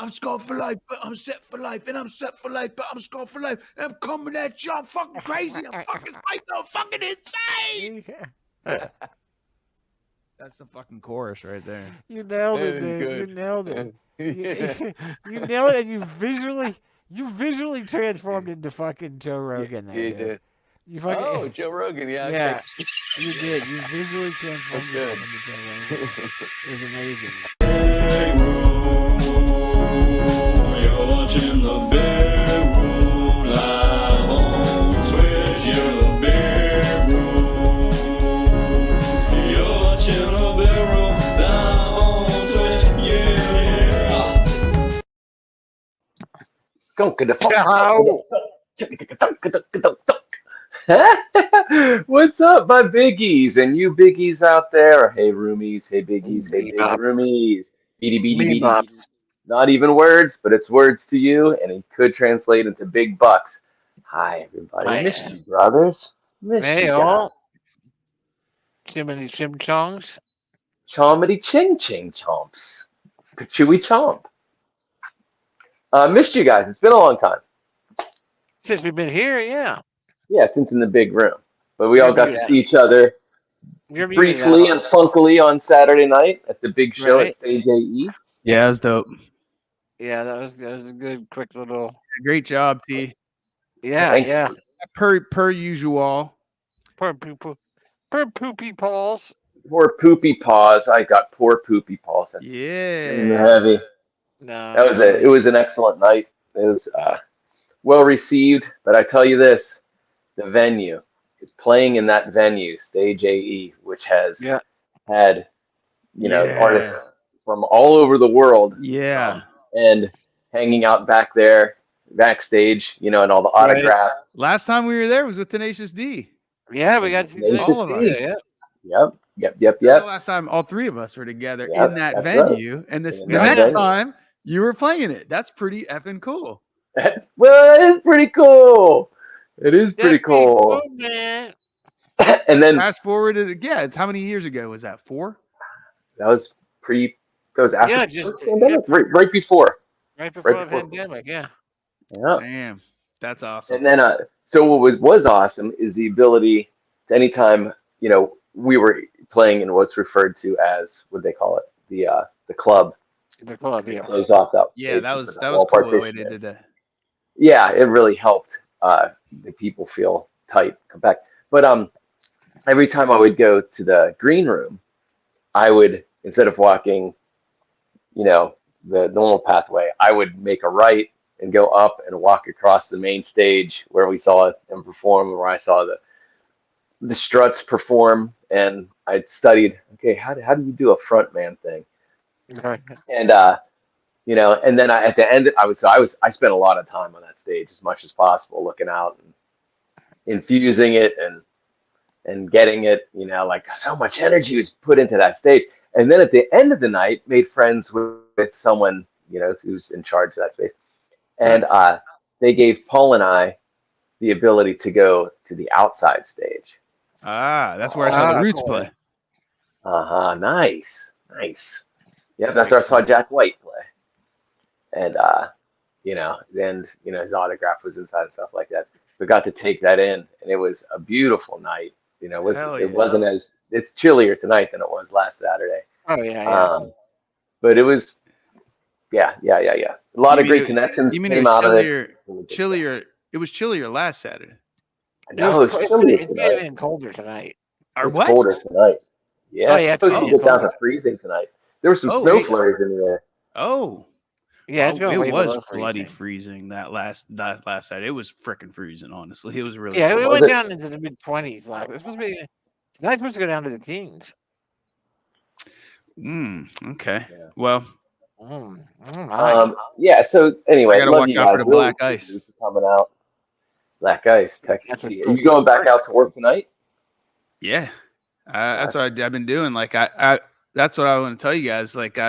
I'm scarred for life, but I'm set for life, and I'm set for life, but I'm scarred for life, and I'm coming at you. I'm fucking crazy. I'm fucking psycho, fucking insane. That's the fucking chorus right there. You nailed it, That is dude. You good. nailed it. Yeah. You nailed it. And you visually transformed into fucking Joe Rogan there, You dude. did. You fucking, Oh, Joe Rogan. Yeah. yeah, you did. You visually transformed That's yourself into Joe Rogan. It was amazing. You're watching the Big Room live on Twitch. You're the Big Room. You're watching the Big Room live on Twitch. Yeah. Go get the What's up, my biggies? And you biggies out there? Hey, roomies. Hey, biggies. Hey, big roomies. Beady, beady, beady, beady. Not even words, but it's words to you, and it could translate into big bucks. Hi, everybody. Hi. Missed you, brothers. Missed Hey, you guys. all. Chimney Chim Chongs. Chomity ching ching chomps. Pachewy chomp. Missed you guys. It's been a long time. Since we've been here, yeah. Yeah, since in the big room. But we all got to Yeah. see each other You're muted briefly now. and funkily on Saturday night at the big show Right. at Stage AE. Yeah, that was dope. Yeah, that was a good, quick little. Great job, T. Yeah, Thanks. yeah. Per usual. Poor poopy paws. Poor poopy paws. I got poor poopy paws. That's Yeah. heavy. No, That was it. It was an excellent night. It was well received. But I tell you this, the venue is playing in that venue, Stage AE, which has had artists from all over the world. Yeah. And hanging out back there, backstage, and all the autographs. Last time we were there was with Tenacious D. Yeah, we got to see all of us. Yep. That's the last time all three of us were together in that venue. Right. And the next time you were playing it. That's pretty effing cool. Well, it's pretty cool. It is pretty cool. Man. And then fast forward to it's how many years ago was that? 4? That was after pandemic, right before. Right before the pandemic, yeah. Damn. That's awesome. And then so what was awesome is the ability to anytime, we were playing in what's referred to as what they call it, the club. The club, yeah. Close off that. Yeah, that was cool the way they did that. Yeah, it really helped the people feel tight, compact. But every time I would go to the green room, I would, instead of walking, the normal pathway, I would make a right and go up and walk across the main stage where we saw him perform, where I saw the struts perform, and I'd studied, okay, how do you do a front man thing? And and then at the end, I spent a lot of time on that stage, as much as possible, looking out and infusing it and getting it, like so much energy was put into that stage. And then at the end of the night, made friends with someone, who's in charge of that space. And they gave Paul and I the ability to go to the outside stage. That's where I saw the Roots play. Nice. Yep, that's where I saw Jack White play. And then his autograph was inside and stuff like that. We got to take that in, and it was a beautiful night. It wasn't it's chillier tonight than it was last Saturday. Oh yeah. But it was yeah. A lot of great connections came out of it. Chillier. It was chillier last Saturday. No, it's getting colder tonight. It's colder tonight. Yeah, it's supposed to get down to freezing tonight. There were some snow flurries in there. Oh. Yeah, it was bloody freezing that last Saturday. It was freaking freezing, honestly. It was really it went down into the mid-20s. Like it's supposed to be tonight's supposed to go down to the teens. Okay. Yeah. Well. Yeah. So anyway, I gotta watch out for the black ice coming out. Black ice, Texas. Are you going back out to work tonight? Yeah. That's what I've been doing. Like I that's what I want to tell you guys. Like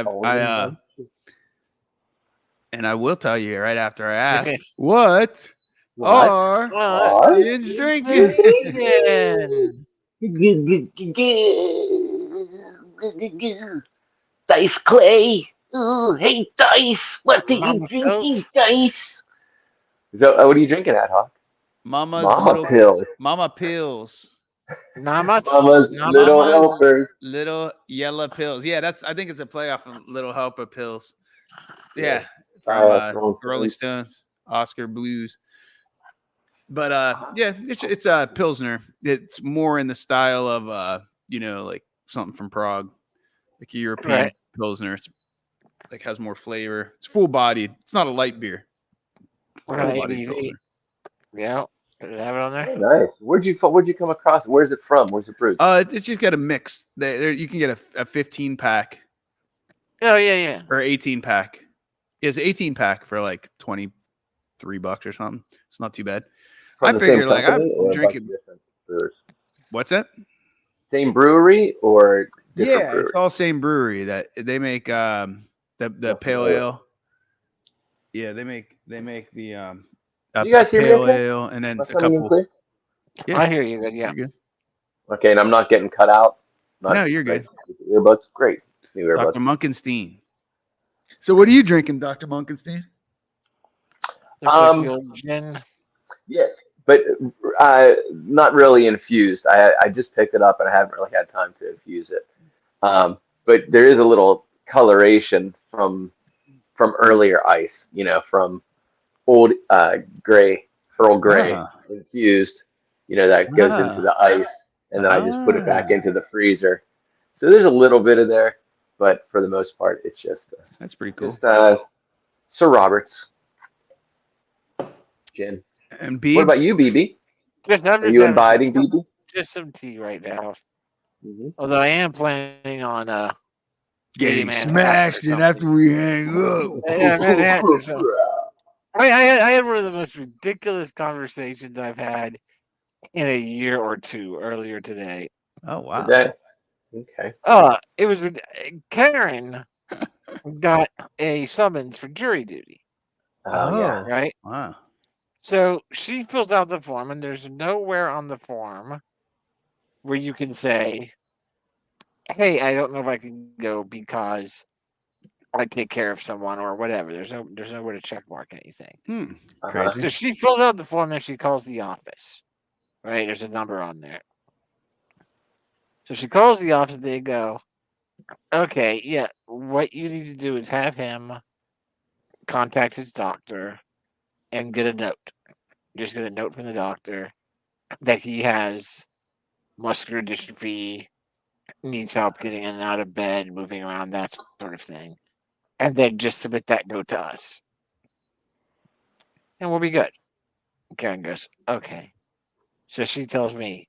and I will tell you right after I ask, what are you drinking? Dice Clay. Ooh, hey, Dice. What are you Mama drinking, pills. Dice? So, what are you drinking, Ad Hoc? Mama's Mama little pills. Mama pills. Namas. Mama's Namas. little Mama's helper. little yellow pills. Yeah, I think it's a playoff of Little Helper pills. Yeah. Yeah, from Rolling Rolling Stones. Stones, Oscar Blues. But yeah, it's a Pilsner. It's more in the style of like something from Prague, like a European Right. Pilsner. It's like has more flavor. It's full bodied. It's not a light beer. Full Right. bodied ABV. Pilsner. Yeah. Did it have it on there? Oh, nice. Where'd you come across it? Where's it from? Where's it brewed? It's just got a mix. You can get a 15 pack Oh yeah, yeah. or 18 pack. It's 18 pack for like $23 or something. It's not too bad. From I the same figure like I'm company or a bunch of drinking. different brewers? What's that? Same brewery or different Yeah, it's brewery? all same brewery that they make the Nothing pale oil. ale. Yeah, they make the Do you a guys hear me pale okay? ale and then Am I a coming in couple. clear? Yeah, I hear you. Good. Yeah. you're good. Okay, and I'm not getting cut out. No, Not you're like good. earbuds. Great. New earbuds. Dr. Munkenstein. So what are you drinking, Dr. Munkenstein? Looks like the Um, old gin. yeah, but not really infused. I just picked it up and I haven't really had time to infuse it. But there is a little coloration from earlier ice. From old gray, Earl Grey Ah, infused. That goes into ah, the ice, and then I just put it back ah. into the freezer. So there's a little bit of there, but for the most part, it's That's pretty cool. just Sir Robert's gin. And What about Beebs? you, BB? I'm Are just you having imbibing, BB? just some tea right now. Hmm. Although I am planning on meeting Getting Manhattan or smashed in something. after we hang up. Yeah, Manhattan or something. I had one of the most ridiculous conversations I've had in a year or two earlier today. Oh wow. That okay? It was Karen got a summons for jury duty, Oh yeah, Oh right? wow. So she fills out the form, and there's nowhere on the form where you can say, "Hey, I don't know if I can go because I take care of someone or whatever." There's nowhere to check mark anything. uh-huh. So she fills out the form and she calls the office. Right? There's a number on there. So she calls the office. They go, "Okay, yeah. What you need to do is have him contact his doctor and get a note. Just get a note from the doctor that he has muscular dystrophy, needs help getting in and out of bed, moving around, that sort of thing. And then just submit that note to us. And we'll be good." Karen goes, "Okay." So she tells me,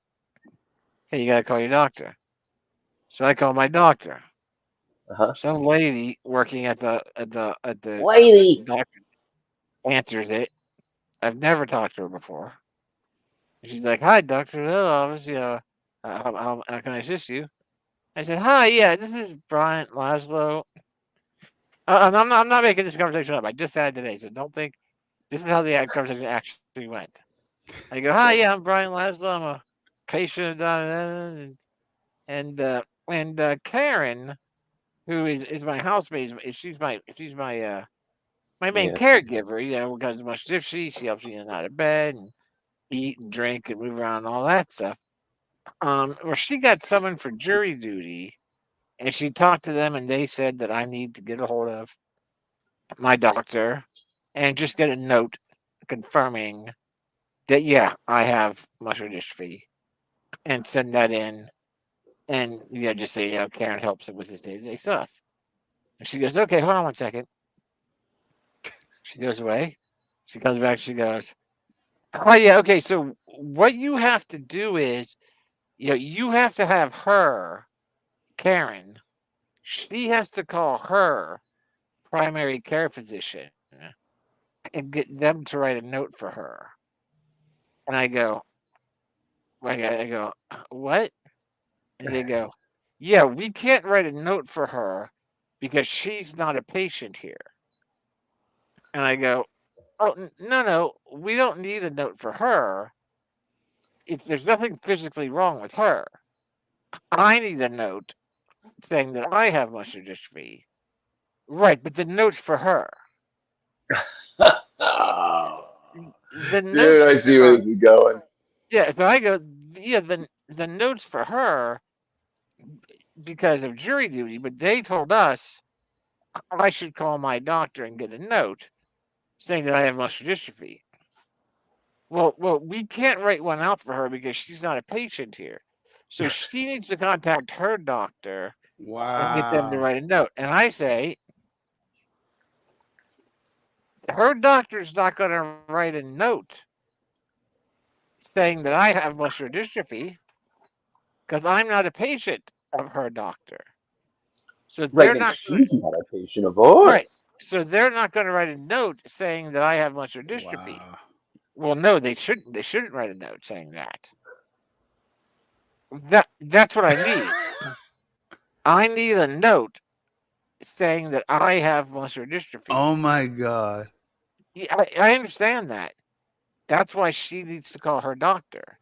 "Hey, you gotta call your doctor." So I call my doctor. Uh-huh. Some lady working at the Lady. doctor answers it. I've never talked to her before. She's like, "Hi, Doctor Hill office. How can I assist you?" I said, "Hi, yeah, this is Brian Laszlo." And I'm not making this conversation up. I just had it today, so don't think this is how the conversation actually went. I go, "Hi, yeah, I'm Brian Laszlo. I'm a patient, and Karen, who is my housemate, she's my main Yeah. caregiver. Because as much as she helps me in and out of bed and eat and drink and move around and all that stuff. Well, she got summoned for jury duty, and she talked to them, and they said that I need to get a hold of my doctor and just get a note confirming that, yeah, I have muscular dystrophy, and send that in, and yeah, just say, yeah, Karen helps him with his day-to-day stuff. And she goes, "Okay, hold on one second." She goes away. She comes back. She goes, "Oh yeah, okay. So what you have to do is, you have to have her, Karen. She has to call her primary care physician and get them to write a note for her." And I go, "What?" And they go, "Yeah, we can't write a note for her because she's not a patient here." And I go, "Oh, no, no, we don't need a note for her. There's nothing physically wrong with her. I need a note saying that I have muscular dystrophy Right, but the note's for her. Oh, The dude, note's I for see where her. this is going. Yeah, so I go, yeah, the note's for her because of jury duty, but they told us I should call my doctor and get a note saying that I have muscular dystrophy. Well, we can't write one out for her because she's not a patient here. So she needs to contact her doctor and get them to Wow. write a note. And I say, her doctor's not going to write a note saying that I have muscular dystrophy because I'm not a patient of her doctor. So Right, they're and not she's not a patient of right. ours. So they're not going to write a note saying that I have muscular dystrophy. Wow. Well, no, they shouldn't. They shouldn't write a note saying that. That's what I need. I need a note saying that I have muscular dystrophy. Oh my God. Yeah, I understand that. That's why she needs to call her doctor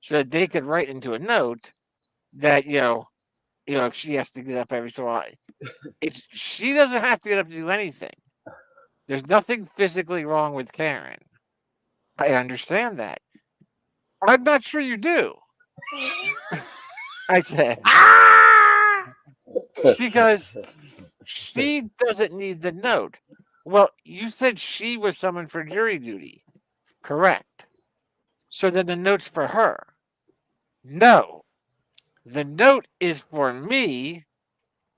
so that they could write into a note that if she has to get up every so often, she doesn't have to get up to do anything. There's nothing physically wrong with Karen. I understand that. I'm not sure you do. I said because she doesn't need the note. Well, you said she was summoned for jury duty. Correct. So then the note's for her. No. The note is for me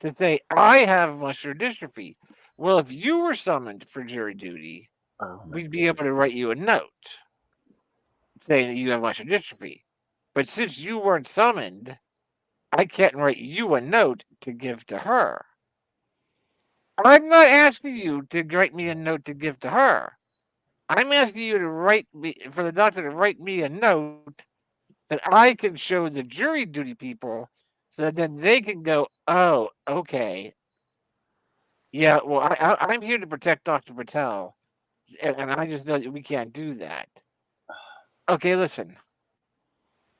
to say I have muscular dystrophy. Well, if you were summoned for jury duty, Oh my we'd be able to write you a note saying that you have muscular dystrophy. But since you weren't summoned, I can't write you a note to give to her. I'm not asking you to write me a note to give to her. I'm asking you to write me for the doctor to write me a note that I can show the jury duty people so that then they can go, oh, okay. Yeah, well, I'm here to protect Dr. Patel, and I just know that we can't do that. Okay, listen.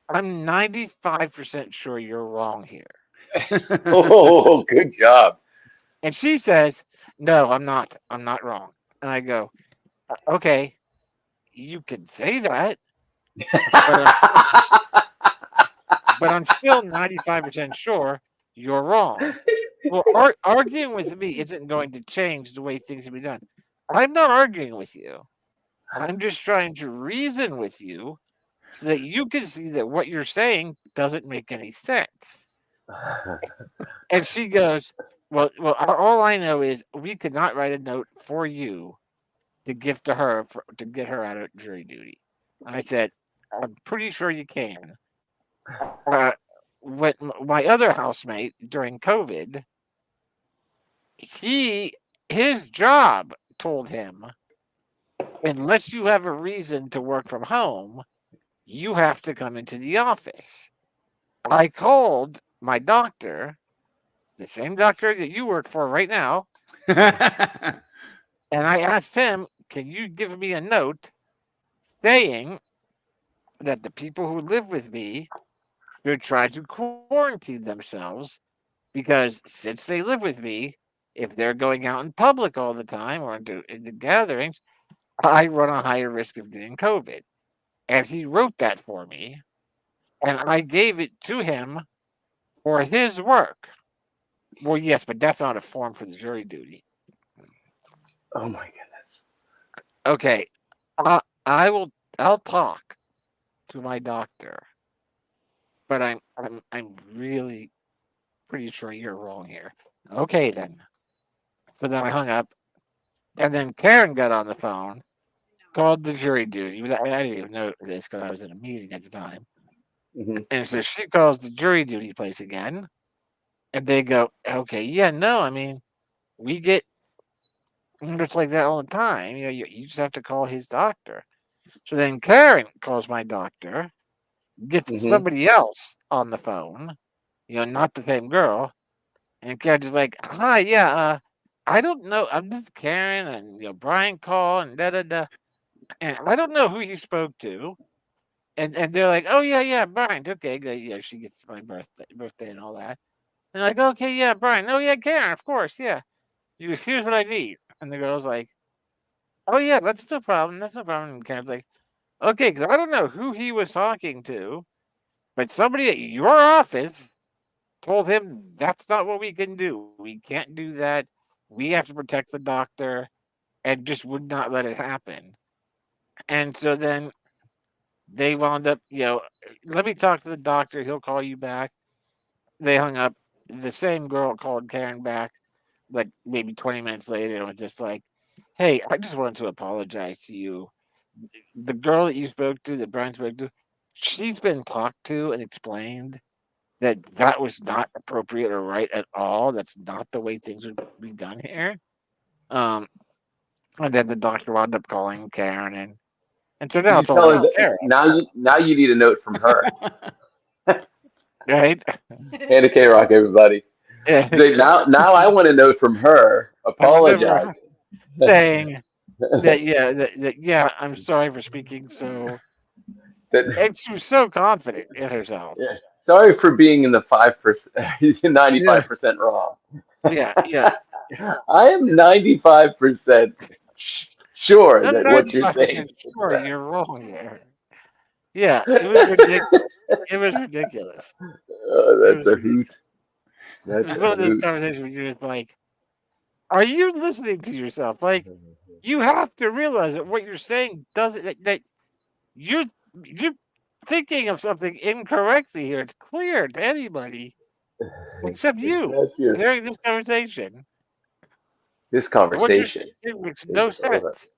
I'm 95% sure you're wrong here. Oh, good job. And she says, no, I'm not. I'm not wrong. And I go, okay, you can say that, but I'm still 95% sure you're wrong. Well, arguing with me isn't going to change the way things can be done. I'm not arguing with you. I'm just trying to reason with you so that you can see that what you're saying doesn't make any sense. And she goes, well, all I know is we could not write a note for you to give to her to get her out of jury duty. And I said, I'm pretty sure you can. With my other housemate during COVID, his job told him, unless you have a reason to work from home, you have to come into the office. I called my doctor, the same doctor that you work for right now, and I asked him, can you give me a note saying that the people who live with me should try to quarantine themselves because since they live with me, if they're going out in public all the time or into gatherings, I run a higher risk of getting COVID. And he wrote that for me, and I gave it to him for his work. Well, yes, but that's not a form for the jury duty. Oh my goodness. Okay, I will. I'll talk to my doctor, but I'm really pretty sure you're wrong here. Okay, then. So then I hung up, and then Karen got on the phone, called the jury duty. I didn't even know this because I was in a meeting at the time. Hmm. And so she calls the jury duty place again, and they go, okay, yeah, no, I mean, we get it's like that all the time. You just have to call his doctor. So then Karen calls my doctor, gets Hmm. somebody else on the phone, not the same girl, and Karen's like, hi, yeah, I don't know. I'm just Karen, and Brian called, and da da da, and I don't know who he spoke to, and they're like, oh yeah, Brian, okay, good, yeah, she gets my birthday and all that, and like, okay, yeah, Brian, oh yeah, Karen, of course, yeah. He goes, here's what I need. And the girl's like, oh, yeah, that's no problem. That's no problem. And Karen's like, okay, because I don't know who he was talking to, but somebody at your office told him that's not what we can do. We can't do that. We have to protect the doctor and just would not let it happen. And so then they wound up, let me talk to the doctor. He'll call you back. They hung up. The same girl called Karen back like maybe 20 minutes later and was just like, hey, I just wanted to apologize to you. The girl that you spoke to, that Brian spoke to, she's been talked to and explained that that was not appropriate or right at all. That's not the way things would be done here. Um, and then the doctor wound up calling Karen, and so now You it's all tell her on that Karen, now you need a note from her. right? Hand to K Rock, everybody. Yeah. Say, now I want a note from her I would never apologizing. saying that yeah, I'm sorry for speaking so, That and she was so confident in herself. yeah, sorry for being in the 5%, Yeah. 95% wrong. Yeah. I am 95% sure I'm that what you're saying 95% is sure correct. you're wrong here. Yeah, it was ridiculous. It was ridiculous. Oh, It that's was a ridiculous. hoot. It That's was a one of those hoot. conversations where you're just like, are you listening to yourself? Like, you have to realize that what you're saying doesn't that you're you're thinking of something incorrectly here. It's clear to anybody except It's you not true. during this conversation. This What you're conversation saying makes is no over. sense.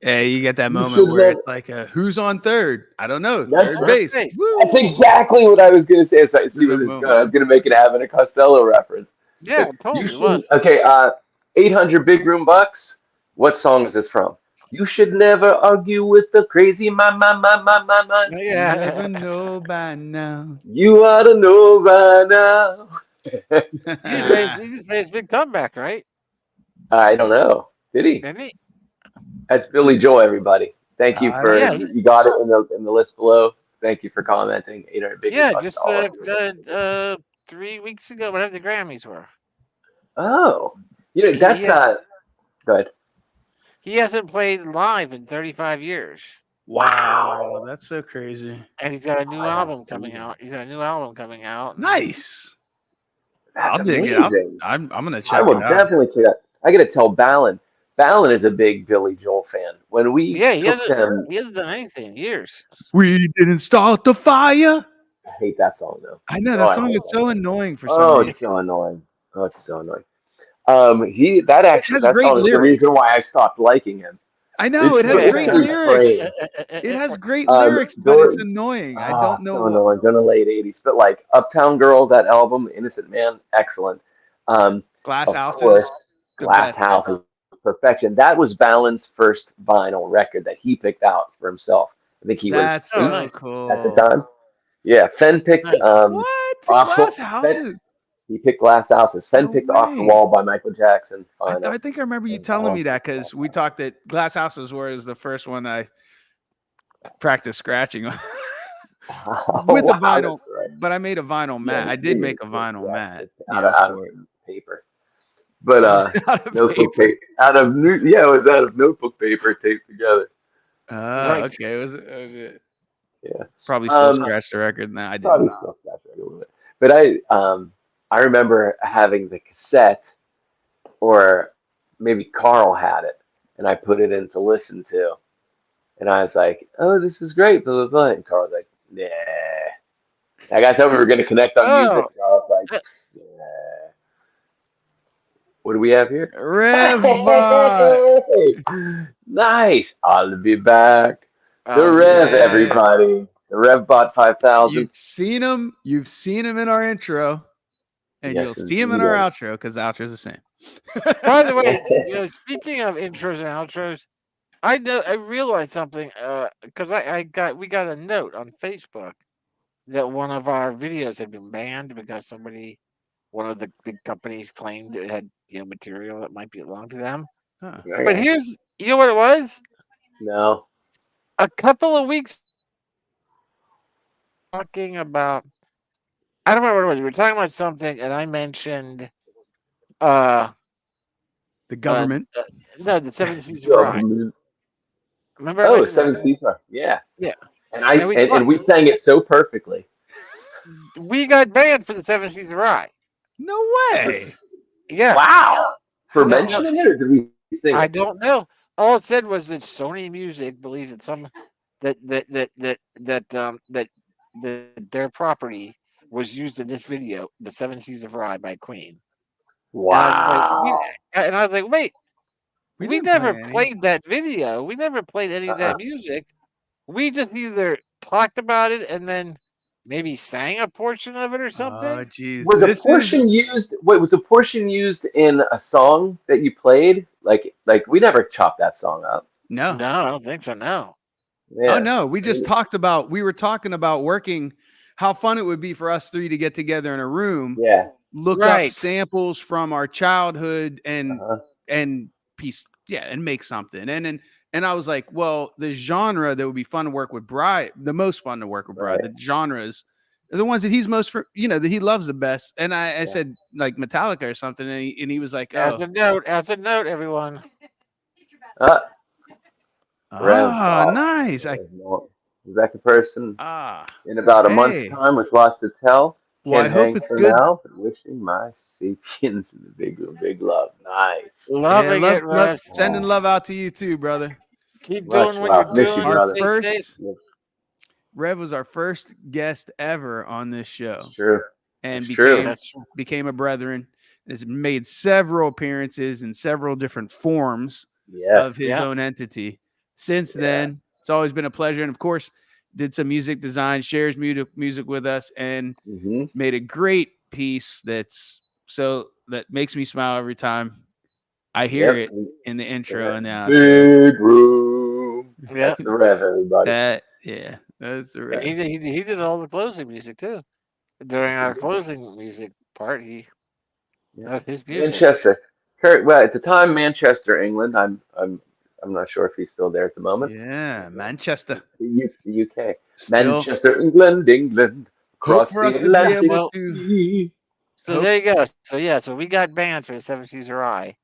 Hey, you get that You moment should where never. it's like, who's on third? I don't know. That's Third base. Face. that's Woo! exactly what I was gonna say. So I see There's where a this is going. moment. I was gonna make it Abbott and Costello reference. Yeah, You totally should was. okay. 800 big room bucks. What song is this from? You should never argue with the crazy my. You never Yeah. know by now. You ought to know by now. He just made his big comeback, right? I don't know. Did he? Didn't he? That's Billy Joel. Everybody, thank you I don't for Yeah, know. he, you got it in the list below. Thank you for commenting. 800 big room yeah, bucks to just all of you. 3 weeks ago, whatever the Grammys were. Oh, He that's had, good. he hasn't played live in 35 years. Wow, that's so crazy. And he's got a Oh, new I haven't album seen coming that. out. He's got a new album coming out. And Nice. That's I'll dig it. amazing. I'm gonna I check it will out. definitely check that. I got to tell Balin. Balin is a big Billy Joel fan. When we yeah, took them, he hasn't done anything in years. We didn't start the fire. I hate that song though. I know Oh, that I song hate is that so song. annoying for some Oh, reason. it's so annoying. Oh, it's so annoying. He that It actually has that great song is the lyrics. reason why I stopped liking him. I know it has It's great too lyrics. fraying. It has great lyrics, but it's Dor annoying. I don't know so what. annoying. In the late '80s, but like Uptown Girl, that album, Innocent Man, excellent. Glass Of House course, is the Glass best. House is perfection. That was Balin's first vinyl record that he picked out for himself. I think he was That's Oh, 8 so nice, at the cool. time. Yeah, Fenn picked nice. What? off Glass Fenn, Houses? he picked Glass Houses. Fenn No picked Off the way. Wall by Michael Jackson. I Final. think I remember you And telling Balin me that picked Glass because we talked that Glass Houses was the first one I practiced scratching on House. with a Oh wow, vinyl, that's right. but I made a vinyl Yeah, mat. I did you make a did, vinyl yeah, mat, out of for it. paper. But Out of notebook paper. paper out of it was out of notebook paper taped together. Right. Okay. It was Yeah. probably still Um scratched the record. No, I didn't. probably still saturated a little bit. But I remember having the cassette or maybe Carl had it and I put it in to listen to and I was like, oh, this is great, blah blah blah. And Carl was like, nah. Like I thought we were gonna connect on music. Oh, So I was like, uh, nah. What do we have here? Revbot. Nice. I'll be back. The I'll be Rev, back. Yeah. everybody. The RevBot 5000. You've seen him. You've seen him in our intro, and you'll Yes, see him in indeed. our outro because the outro is the same. By the way, speaking of intros and outros, I realized something because we got a note on Facebook that one of our videos had been banned because one of the big companies claimed it had material that might belong to them. Huh. But Okay. you know what it was? No. A couple of weeks talking about, I don't remember what it was. We were talking about something, and I mentioned The government. No, the Seven Seas of Rye. Remember I Oh, mentioned Seven this? Seas. Yeah. Yeah. And And we sang it so perfectly. we got banned for the Seven Seas of Rye. No way. Yeah. Wow. For No, mentioning it, or did we sing I it? don't know. All it said was that Sony Music believes that that their property was used in this video, "The Seven Seas of Rye" by Queen. Wow. And I was like, wait, we didn't never play any. played that video. We never played any of that music. We just either talked about it and then maybe sang a portion of it or something. Oh, jeez. Was a portion used? Wait, was a portion used in a song that you played? Like we never chopped that song up. No. No, I don't think so. No. Yeah. Oh no, we just we were talking about working, how fun it would be for us three to get together in a room, Yeah. look Right. up samples from our childhood and Uh-huh. piece, and make something. And I was like, well, the genre that would be fun to work with Bri, the most fun to work with Bri, Right. the genres are the ones that he's most that he loves the best. And I said like Metallica or something, and he was like, As a note, everyone. Ah, nice. Rebecca person Ah, in about a hey. month's time with lots to tell. Well, Can't I hope hang it's for good. now, but wishing my sapiens in the big room, big love. Nice. Loving Yeah, it, Russ. sending love out to you too, brother. Keep Much doing what love. you're Miss doing. you, brother. Stay safe. Rev was our first guest ever on this show, True. and That's true. That's true. became a brethren. Has made several appearances in several different forms Yes. of his own entity. Since then, it's always been a pleasure, and of course, did some music design, shares music with us, and made a great piece that makes me smile every time I hear it in the intro and the outro. Big room. Yeah. That's the Rev, everybody. That's the Rev. He did all the closing music too. During our closing music part, he had his music. Manchester. Kurt, well, at the time, Manchester, England. I'm not sure if he's still there at the moment. Yeah, Manchester. The UK. Still, Manchester, England. hope Across for us the to be Atlantic able to. Sea. So there you go. So we got banned for the Seven Seas of Rye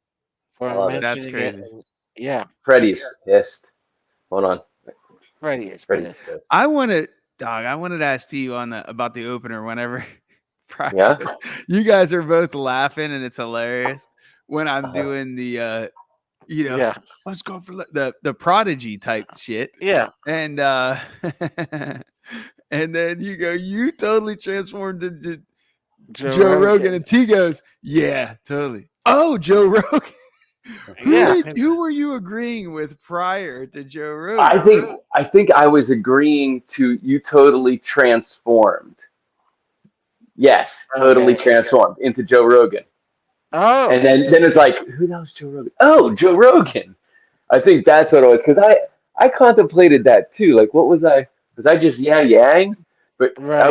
for That's mentioning crazy. it. Yeah, Freddie's pissed. Hold on. Freddie is Freddie's pissed. pissed. I wanted to ask you about the opener whenever. Yeah. You guys are both laughing and it's hilarious when I'm doing the let's go for the Prodigy type shit. Yeah. And and then you totally transformed into Joe Rogan, and T goes, yeah, totally. Oh, Joe Rogan. Who were you agreeing with prior to Joe Rogan? I think I was agreeing to you totally transformed. Yes, totally transformed into Joe Rogan. Oh. And then it's like, who the hell's Joe Rogan? Oh, Joe Rogan. I think that's what it was, because I contemplated that too. Like, what was I? Was I just yang? But Right. I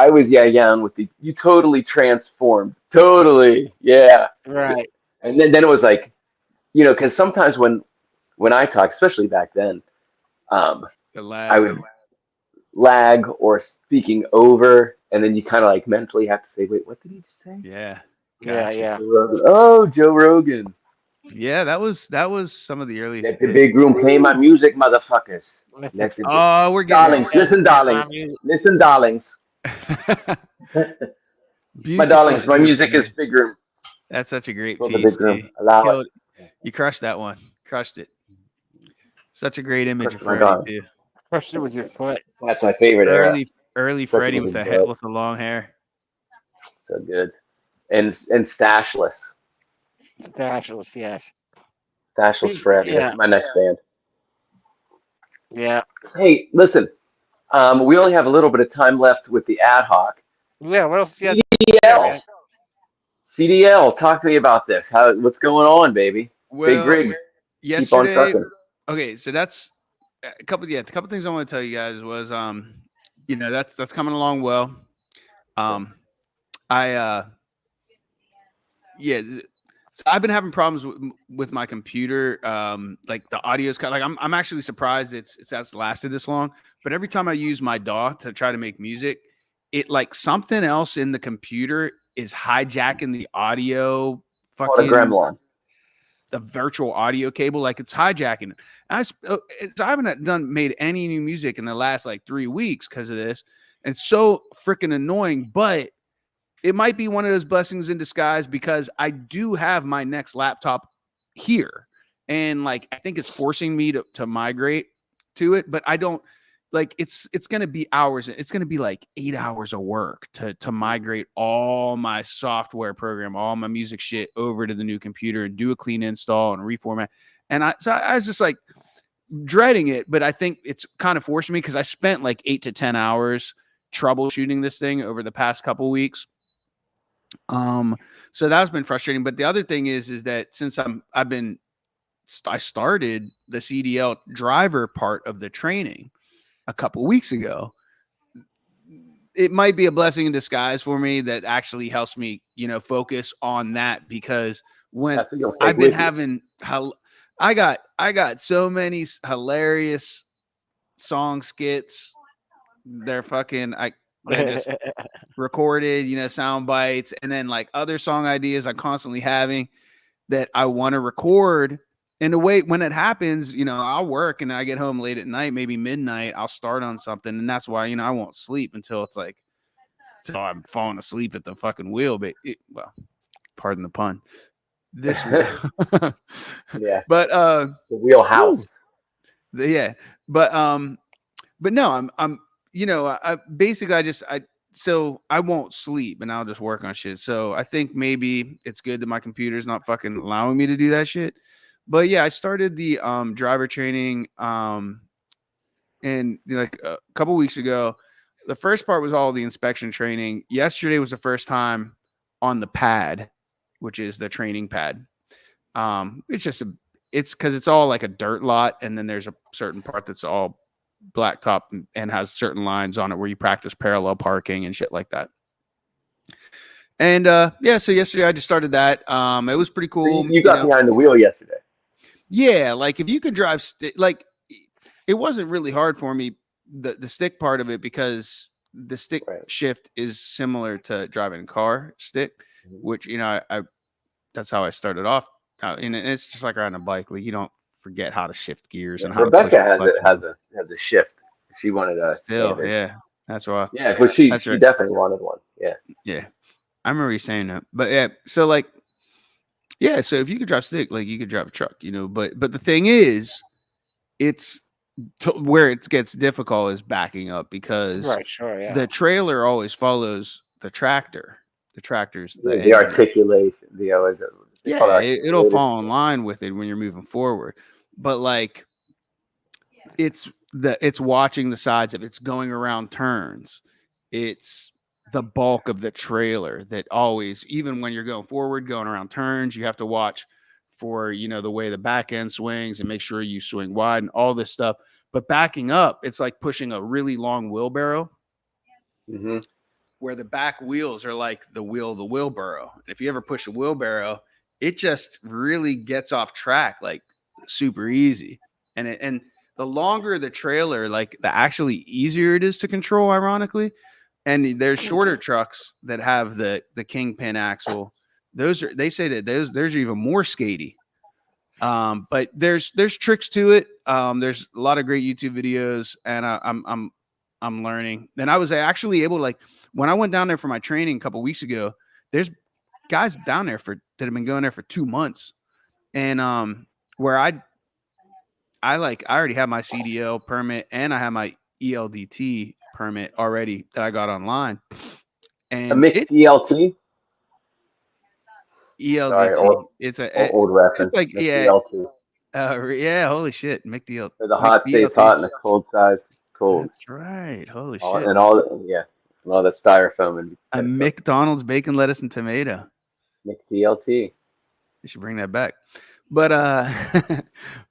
was yang with the you totally transformed. Totally, yeah. Right. And then it was like, because sometimes when I talk, especially back then, The lag. I would lag or speaking over, and then you kind of like mentally have to say, wait, what did he say? Yeah. Yeah. Oh, Joe Rogan. Yeah, that was some of the earliest. Let the big room play my music, motherfuckers. Oh, we're getting Darlings, listen, darlings. My darlings, my music is big room. That's such a great For the piece. big room. T. Allow it. You crushed that one. Crushed it. Such a great image of Crushed my Freddie dog. too. Crushed it with your foot. That's my favorite era. Early Such a Freddie with good the butt. with the long hair. So good. And Stashless. Dashless, yes. Stashless forever. Yeah. That's my next band. Yeah. Hey, listen. We only have a little bit of time left with the ad hoc. Yeah, what else do you CDL. CDL, talk to me about this. What's going on, baby? Big rig. Keep on Yesterday. trucking. Okay, so that's a couple things I want to tell you guys was that's coming along well. So I've been having problems with my computer. Like the audio's kind of like I'm actually surprised that's lasted this long. But every time I use my DAW to try to make music, it like something else in the computer is hijacking the audio Called a gremlin. the virtual audio cable, like it's hijacking. I haven't made any new music in the last like 3 weeks because of this. And it's so freaking annoying, but it might be one of those blessings in disguise because I do have my next laptop here. And like, I think it's forcing me to migrate to it, but I don't like it's going to be hours. It's going to be like 8 hours of work to migrate all my software program, all my music shit over to the new computer and do a clean install and reformat. And I was just like dreading it, but I think it's kind of forcing me because I spent like 8 to 10 hours troubleshooting this thing over the past couple of weeks. So that's been frustrating. But the other thing is that since I started the CDL driver part of the training a couple weeks ago, it might be a blessing in disguise for me that actually helps me, focus on that, because when I've been having, I got so many hilarious song skits. They're just recorded, sound bites, and then like other song ideas I'm constantly having that I want to record. And the way when it happens, I'll work and I get home late at night, maybe midnight, I'll start on something. And that's why, I won't sleep until until I'm falling asleep at the fucking wheel. But well, pardon the pun. This wheel. Yeah. But the wheelhouse. Yeah. But no, I'm so I won't sleep and I'll just work on shit. So I think maybe it's good that my computer's not fucking allowing me to do that shit. But yeah, I started the driver training and like a couple weeks ago. The first part was all the inspection training. Yesterday was the first time on the pad, which is the training pad. It's because it's all like a dirt lot, and then there's a certain part that's all blacktop and has certain lines on it where you practice parallel parking and shit like that. And so yesterday I just started that. It was pretty cool. You got behind the wheel yesterday. Yeah, like if you could drive like it wasn't really hard for me, the stick part of it, because the stick shift is similar to driving a car stick, which I that's how I started off. And it's just like riding a bike. Like you don't forget how to shift gears and how Rebecca to has a shift. She wanted a still, yeah. That's why. Yeah, but she definitely wanted one. Yeah. Yeah. I remember you saying that. But yeah, so like so if you could drive stick, like you could drive a truck, but the thing is, it's where it gets difficult is backing up, because the trailer always follows the tractor. The tractor's the articulation. It'll fall in line with it when you're moving forward. But like it's watching the sides of it's going around turns. It's the bulk of the trailer that always, even when you're going forward, going around turns, you have to watch for, the way the back end swings and make sure you swing wide and all this stuff. But backing up, it's like pushing a really long wheelbarrow, where the back wheels are like the wheel of the wheelbarrow. If you ever push a wheelbarrow, it just really gets off track like super easy. And the longer the trailer, like the actually easier it is to control, ironically. And there's shorter trucks that have the kingpin axle. They say that those are even more skatey. But there's tricks to it. There's a lot of great YouTube videos, and I'm learning. And I was actually able to, like, when I went down there for my training a couple weeks ago, there's guys down there that have been going there for 2 months. And where I already have my CDL permit and I have my ELDT permit already that I got online. And a mixed ELT? ELDT. Sorry, it's a old reference. It's like ELT. Holy shit, McDeal. The hot stays hot and the cold size cold. That's right. Holy shit. And all that styrofoam and a McDonald's bacon, lettuce, and tomato. McDLT. You should bring that back. But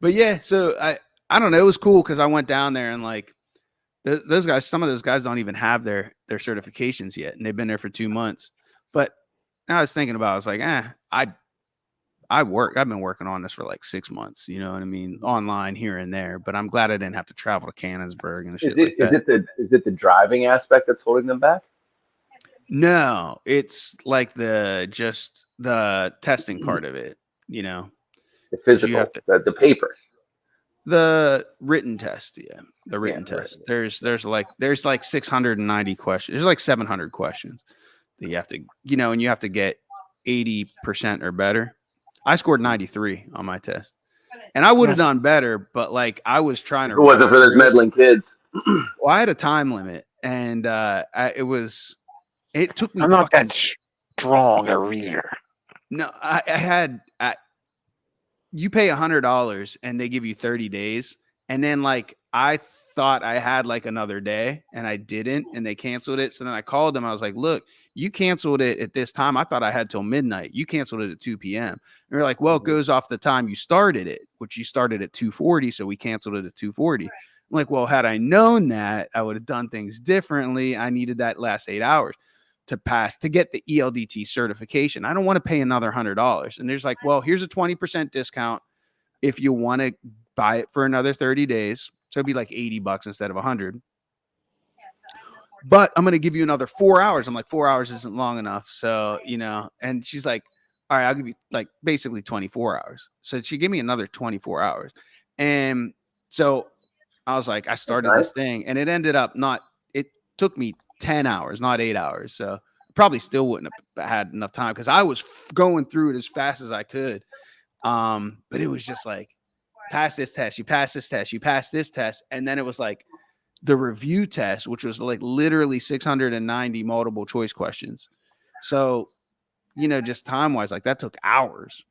but yeah, so I don't know. It was cool because I went down there and like those guys, some of those guys don't even have their certifications yet, and they've been there for 2 months. But I was thinking about, I was like, I've been working on this for like 6 months, you know what I mean, online here and there. But I'm glad I didn't have to travel to Canonsburg and shit like that. Is it the driving aspect that's holding them back? No, it's like the testing part of it, you know, The 'cause you physical, have to, the paper. the written test, yeah, the written Yeah, test. right. There's like 690 questions. There's like 700 questions that you have to, you know, and you have to get 80% or better. I scored 93 on my test, and I would have Yes. done better, but like I was trying If to it wasn't rush for those through it. meddling kids. Well, I had a time limit, and it took me I'm not fucking that strong a reader. no. You pay $100 and they give you 30 days, and then like I thought I had like another day, and I didn't, and they canceled it. So then I called them. I was like, "Look, you canceled it at this time. I thought I had till midnight. You canceled it at 2 p.m." And they're like, "Well, it goes off the time you started it, which you started at 2:40, so we canceled it at 2:40." I'm like, "Well, had I known that, I would have done things differently. I needed that last 8 hours to pass to get the ELDT certification. I don't want to pay another $100." And there's like, "Well, here's a 20% discount if you want to buy it for another 30 days. So it'd be like $80 instead of 100. But I'm going to give you another 4 hours." I'm like, 4 hours isn't long enough. So, you know, and she's like, "All right, I'll give you like basically 24 hours. So she gave me another 24 hours. And so I was like, I started this thing, and it ended up it took me 10 hours, not 8 hours. So probably still wouldn't have had enough time because I was going through it as fast as I could. But it was just like, pass this test, you pass this test, you pass this test. And then it was like the review test, which was like literally 690 multiple choice questions. So, you know, just time wise, like that took hours.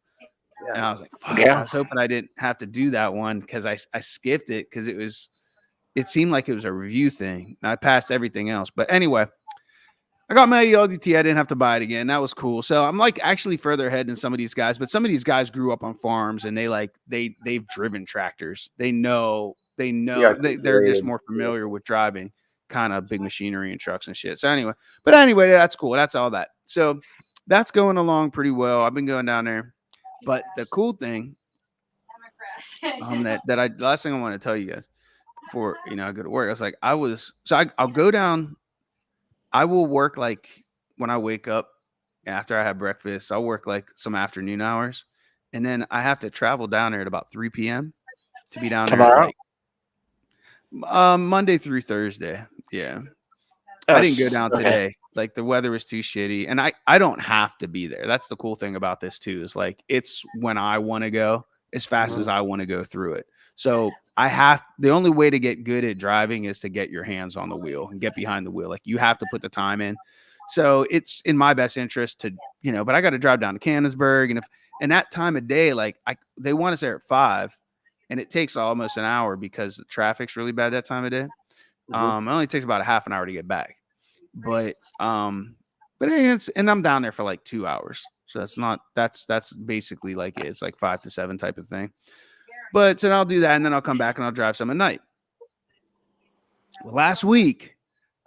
And I was like, fuck, I was hoping I didn't have to do that one because I skipped it because it seemed like it was a review thing. I passed everything else. But anyway, I got my ELDT. I didn't have to buy it again. That was cool. So I'm like actually further ahead than some of these guys, but some of these guys grew up on farms and they've driven tractors. They're just more familiar with driving kind of big machinery and trucks and shit. So anyway, that's cool. That's all that. So that's going along pretty well. I've been going down there. But the cool thing, the last thing I want to tell you guys before, you know, I go to work, I was like, I'll go down. I will work like when I wake up after I have breakfast, I'll work like some afternoon hours. And then I have to travel down there at about 3 p.m. to be down Tomorrow? there like Monday through Thursday. Yeah. I didn't go down today. Like the weather was too shitty. And I don't have to be there. That's the cool thing about this too, is like it's when I want to go as fast as I want to go through it. So the only way to get good at driving is to get your hands on the wheel and get behind the wheel. Like you have to put the time in. So it's in my best interest to, you know, but I got to drive down to Canonsburg. And that time of day, like they want us there at 5 and it takes almost an hour because the traffic's really bad that time of day. It only takes about a half an hour to get back. But and I'm down there for like 2 hours. So that's basically like it's like 5 to 7 type of thing. But so I'll do that and then I'll come back and I'll drive some at night. Well, last week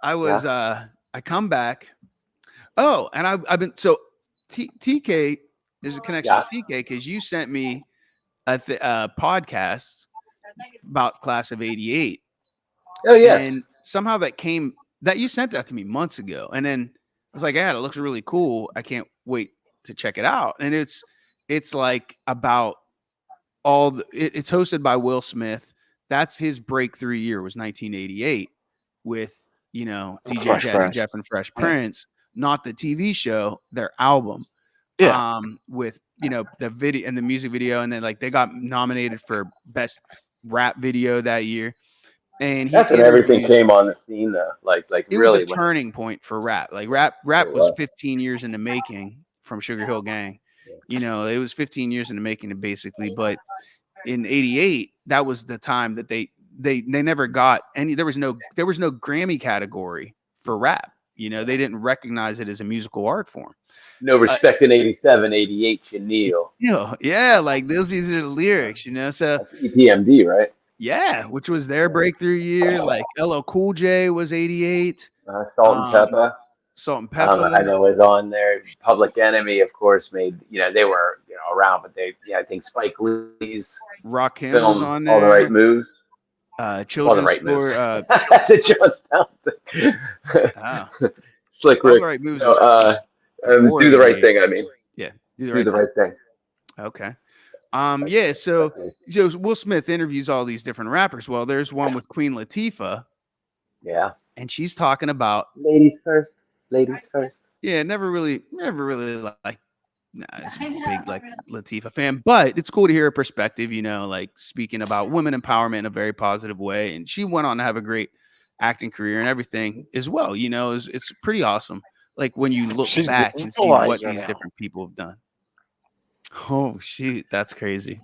I was I come back. Oh, and I've been so TK, there's a connection to TK because you sent me a podcast about class of 88. Oh yes. And somehow that you sent that to me months ago. And then I was like, yeah, it looks really cool. I can't wait to check it out. And it's like about it's hosted by Will Smith. That's his breakthrough year was 1988 with, you know, DJ Jazzy Jeff and Fresh Prince, not the TV show, their album. With, you know, the video and the music video. And then like they got nominated for best rap video that year. And that's when everything came on the scene though. Like it really was a turning point for rap. Like rap was 15 years in the making from Sugar Hill Gang. You know, it was 15 years in the making basically. But in 88, that was the time that they never got any. There was no Grammy category for rap. You know, they didn't recognize it as a musical art form. No respect in 87, 88, Chanel. Yeah, like those are the lyrics, you know. So that's EPMD, right? Yeah, which was their breakthrough year. Like LL Cool J was 88. Salt and Pepper. I know was on there. Public Enemy, of course, made, you know, they were, you know, around, but I think Spike Lee's Rakim was on there. All the Right Moves. Children's Right Store. That's a Johnstown thing. Slick Rick. All the Right Moves. Do the Right Thing, I mean. Yeah. Do the right thing. Okay. Yeah. So Will Smith interviews all these different rappers. Well, there's one with Queen Latifah. Yeah. And she's talking about ladies first. Ladies first. Yeah, never really like. Nah, it's a big like Latifah fan, but it's cool to hear her perspective. Like speaking about women empowerment in a very positive way, and she went on to have a great acting career and everything as well. It's pretty awesome. Like when you look back and see what these different people have done. Oh shoot, that's crazy.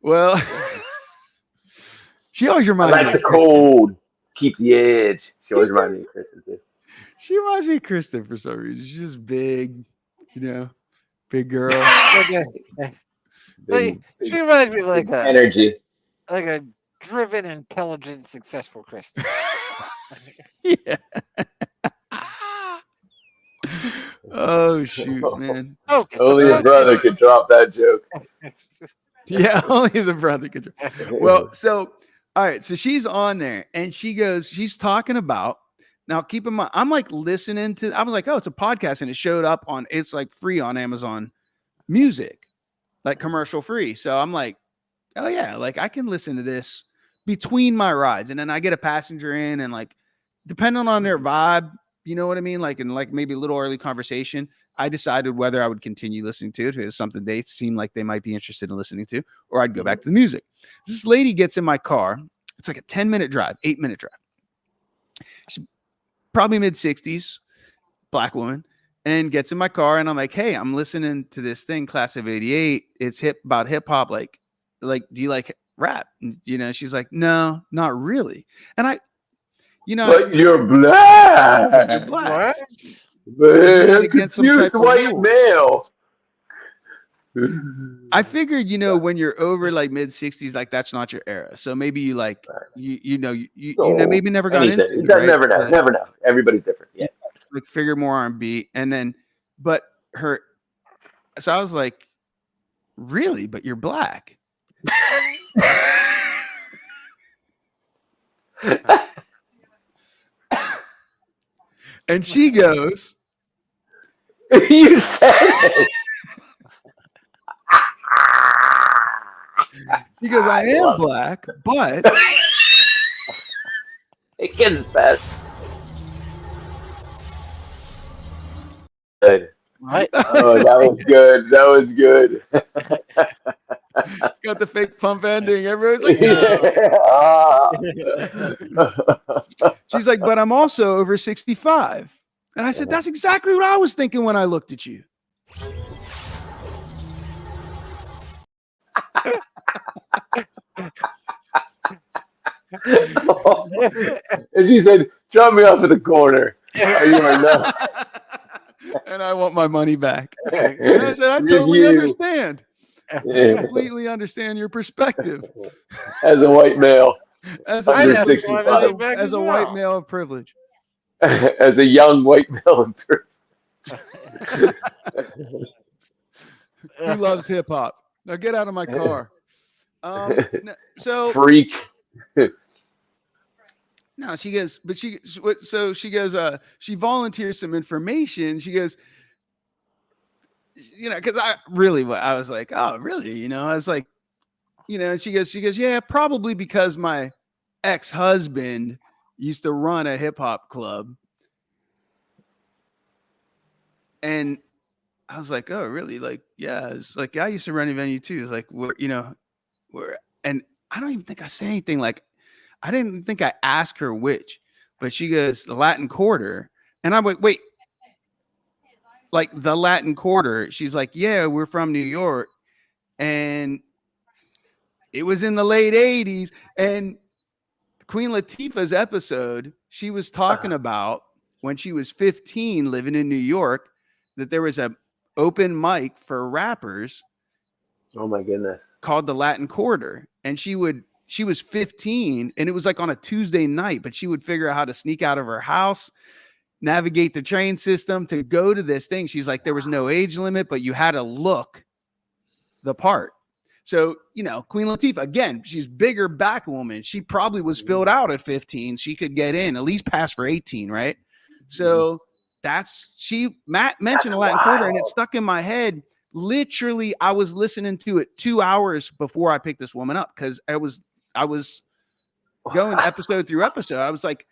Well, she always reminds me. I like the cold, keep the edge. She always reminds me of Kristen too. She reminds me of Kristen for some reason. She's just big, big girl. She reminds me of like energy, like a driven, intelligent, successful Kristen. Yeah. Oh shoot, man! Only the brother could drop that joke. Yeah, only the brother could. Well, so all right, so she's on there, and she's talking about. Now, keep in mind, I'm like listening to. I was like, oh, it's a podcast, and it showed up on. It's like free on Amazon Music, like commercial free. So I'm like, oh yeah, like I can listen to this between my rides, and then I get a passenger in, and like, depending on their vibe. You know what I mean? Like in like maybe a little early conversation, I decided whether I would continue listening to it if it was something they seemed like they might be interested in listening to, or I'd go back to the music. This lady gets in my car. It's like a 10-minute drive, 8-minute drive. She's probably mid-60s, black woman, and gets in my car, and I'm like, hey, I'm listening to this thing, Class of 88. It's about hip hop. Like, do you like rap? And, she's like, no, not really. And but you're black. You're black. Man, confused white male. I figured, when you're over like mid-60s, like that's not your era. So maybe you like you maybe never got into it. Right? Never know. Everybody's different. Yeah. Like figure more R&B, and then so I was like, really? But you're black. And she goes, you said it. She goes, I am black, but it gets best. Good. Right? Oh, that was good. That was good. Got the fake pump ending. Everyone's like, no. She's like, but I'm also over 65. And I said, that's exactly what I was thinking when I looked at you. And she said, drop me off at the corner. You are not. And I want my money back. And I said, I totally understand. I completely understand your perspective. As a white male. As a white male of privilege. As a young white male of privilege. He loves hip hop. Now get out of my car. So freak. No, she goes, but she goes, she volunteers some information. She goes, because I was like, oh, really? I was like, and she goes, yeah, probably because my ex-husband used to run a hip hop club. And I was like, oh, really? Like, yeah, it's like, I used to run a venue too. It's like, and I don't even think I say anything. Like, I didn't think I asked her which, but she goes, the Latin Quarter. And I'm like, wait, like the Latin Quarter. She's like, yeah, we're from New York. And it was in the late 80s. And Queen Latifah's episode, she was talking about when she was 15 living in New York, that there was an open mic for rappers. Oh my goodness. Called the Latin Quarter. And she was 15 and it was like on a Tuesday night, but she would figure out how to sneak out of her house, navigate the train system to go to this thing. She's like, there was no age limit, but you had to look the part. So, Queen Latifah, again, she's bigger back woman. She probably was filled out at 15. She could get in, at least pass for 18, right? So Matt mentioned the Latin Quarter and it stuck in my head literally, I was listening to it 2 hours before I picked this woman up because I was going episode through episode. I was like,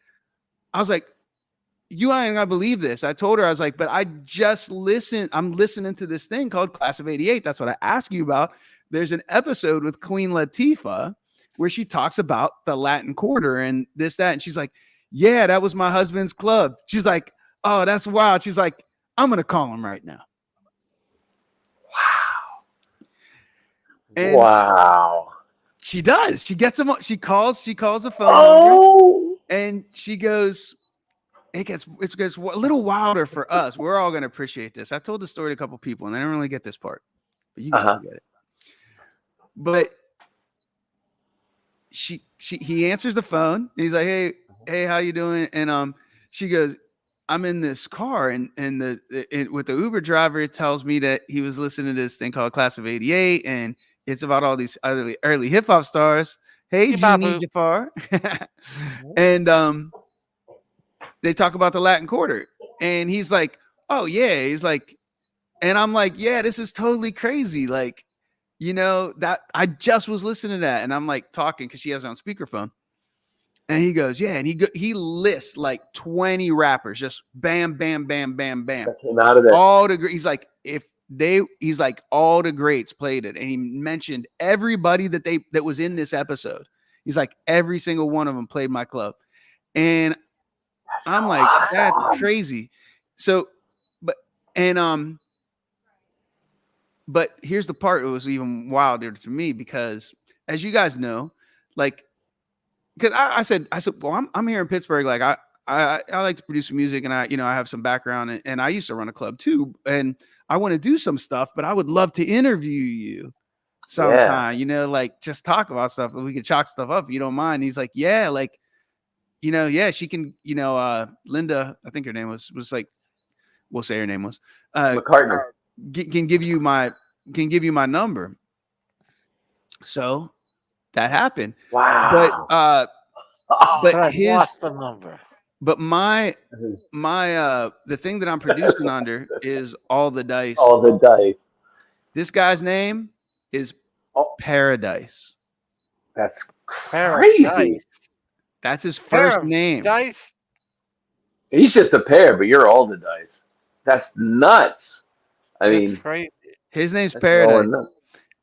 you ain't gonna believe this. I told her, I was like, but I just listened. I'm listening to this thing called Class of '88. That's what I asked you about. There's an episode with Queen Latifah where she talks about the Latin Quarter and this, that. And she's like, yeah, that was my husband's club. She's like, oh, that's wild. She's like, I'm going to call him right now. Wow. And wow. She does. She gets him. She calls the phone Oh. and she goes, it gets a little wilder for us. We're all going to appreciate this. I told the story to a couple people and they don't really get this part, but you guys get it. But he answers the phone and he's like, hey, how you doing? And she goes, I'm in this car and with the Uber driver, it tells me that he was listening to this thing called Class of '88 and it's about all these early hip hop stars. Hey, Jeannie Jafar. And they talk about the Latin Quarter and he's like, oh yeah. He's like, and I'm like, yeah, this is totally crazy. Like, you know, that I just was listening to that and I'm like talking because she has it on speakerphone. And he goes, yeah. And he lists like 20 rappers, just bam, bam, bam, bam, bam. That came out of there. All the he's like, he's like all the greats played it. And he mentioned everybody that was in this episode. He's like, every single one of them played my club. And I'm like, that's crazy. So, but here's the part that was even wilder to me because as you guys know, like, because I said, well, I'm here in Pittsburgh. Like I like to produce some music and I have some background and I used to run a club too. And I want to do some stuff, but I would love to interview you sometime, like just talk about stuff. We could chalk stuff up if you don't mind. And he's like, yeah, like, she can, Linda, I think her name was like, we'll say her name was McCartney. Can give you my number. So that happened. Wow. But I lost the number. But my the thing that I'm producing under is All the Dice. All the Dice. This guy's name is Paradise. That's crazy. Paradise. That's his first name. Dice. He's just a pair, but you're all the dice. That's nuts. That's crazy. His name's Paradise.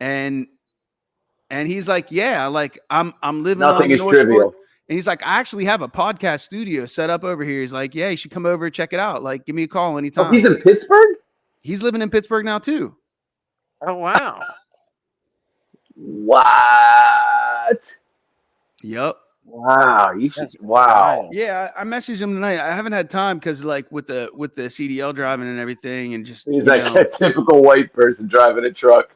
And he's like, yeah, like I'm living nothing on is North trivial. Shore. And he's like, I actually have a podcast studio set up over here. He's like, yeah, you should come over and check it out. Like, give me a call anytime. Oh, he's in Pittsburgh? He's living in Pittsburgh now too. Oh wow. What? Yep. Wow. Wow. Yeah, I messaged him tonight. I haven't had time because like with the CDL driving and everything and just he's like a typical white person driving a truck.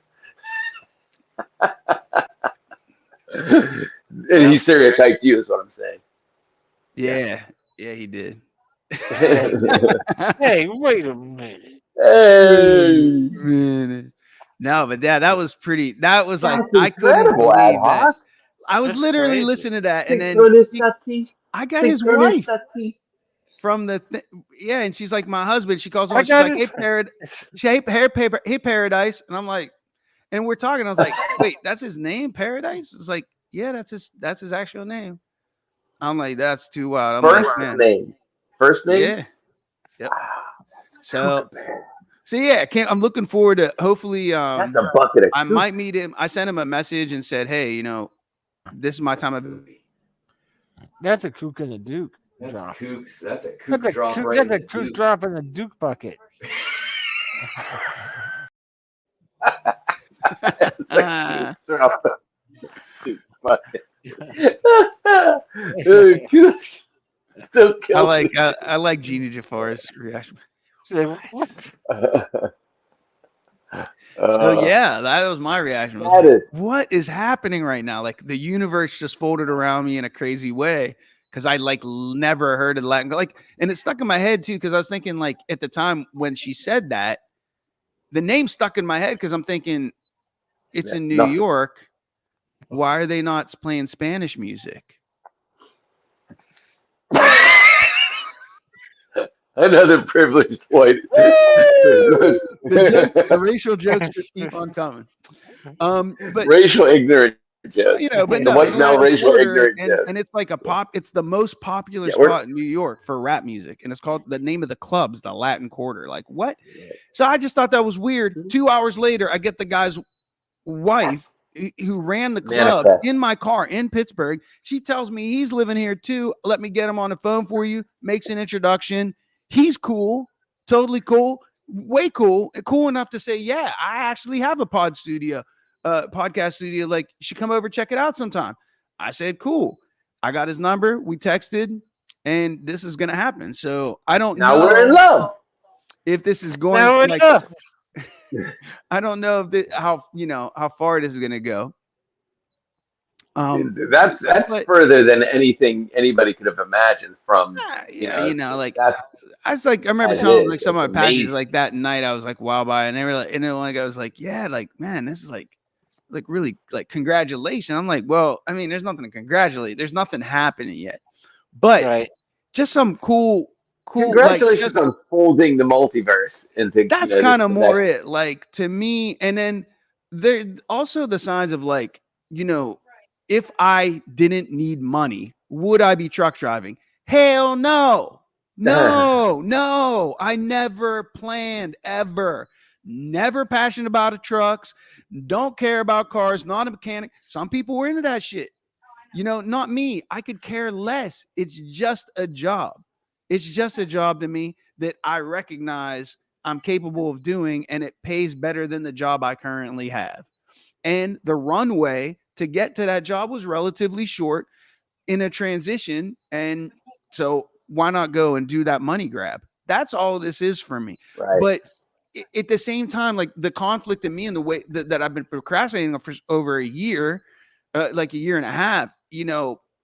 And he stereotyped you is what I'm saying. Yeah, he did. Hey, wait a minute. Hey. No, but that was pretty. That was like That's I couldn't believe that. I was That's literally crazy. listening to that, and then I got his wife from the and she's like my husband. She calls him. She's like, hey, Paradise. Hey, Paradise, and I'm like, and we're talking. I was like, wait, that's his name, Paradise? It's like, yeah, that's his actual name. I'm like, that's too wild. First name. Yeah. Yep. Wow, so yeah, I'm looking forward to hopefully. That's a bucket of I might meet him. I sent him a message and said, hey, this is my time of. That's a kook and a duke. That's drop. kooks. That's a kook drop. That's a kook drop in the duke bucket. I like Jeannie Jafar's reaction. So yeah, that was my reaction. What is happening right now? Like the universe just folded around me in a crazy way because I like never heard of Latin. Like, and it stuck in my head too because I was thinking like at the time when she said that, the name stuck in my head because I'm thinking it's in New York. Why are they not playing Spanish music? Another privileged white. The racial jokes just keep on coming. But Racial ignorant jokes. but The no, white the male Latin racial Quarter, ignorant jokes. and it's like it's the most popular Yeah, we're- spot in New York for rap music, and it's called, the name of the club's the Latin Quarter. Like, what? So I just thought that was weird. 2 hours later, I get the guy's wife who ran the club Manifest. in my car in Pittsburgh. She tells me he's living here too. Let me get him on the phone for you. Makes an introduction. He's cool, totally cool, way cool enough to say, yeah, I actually have a podcast studio. Like, you should come over, check it out sometime. I said, cool. I got his number. We texted, and this is gonna happen. So I don't Now know we're in love. if this is going Now like. enough. I don't know if how far this is gonna go. That's but- further than anything anybody could have imagined from. Like, that's I was like, I remember That telling is, like some of that's my passengers amazing. like that night. I was like, wow, by, and they were like, and then like I was like, yeah, like, man, this is like really like congratulations. I'm like, well, I mean, there's nothing to congratulate. There's nothing happening yet, but Right. just some cool. Congratulations like, on folding the multiverse into. That's kind of more it, like, to me. And then there also the signs of like, if I didn't need money, would I be truck driving? Hell no. No. I never planned, ever. Never passionate about trucks. Don't care about cars. Not a mechanic. Some people were into that shit. Not me. I could care less. It's just a job. It's just a job to me that I recognize I'm capable of doing, and it pays better than the job I currently have. And the runway to get to that job was relatively short in a transition. And so why not go and do that money grab? That's all this is for me. Right. But at the same time, like, the conflict in me and the way that I've been procrastinating for over a year, like a year and a half,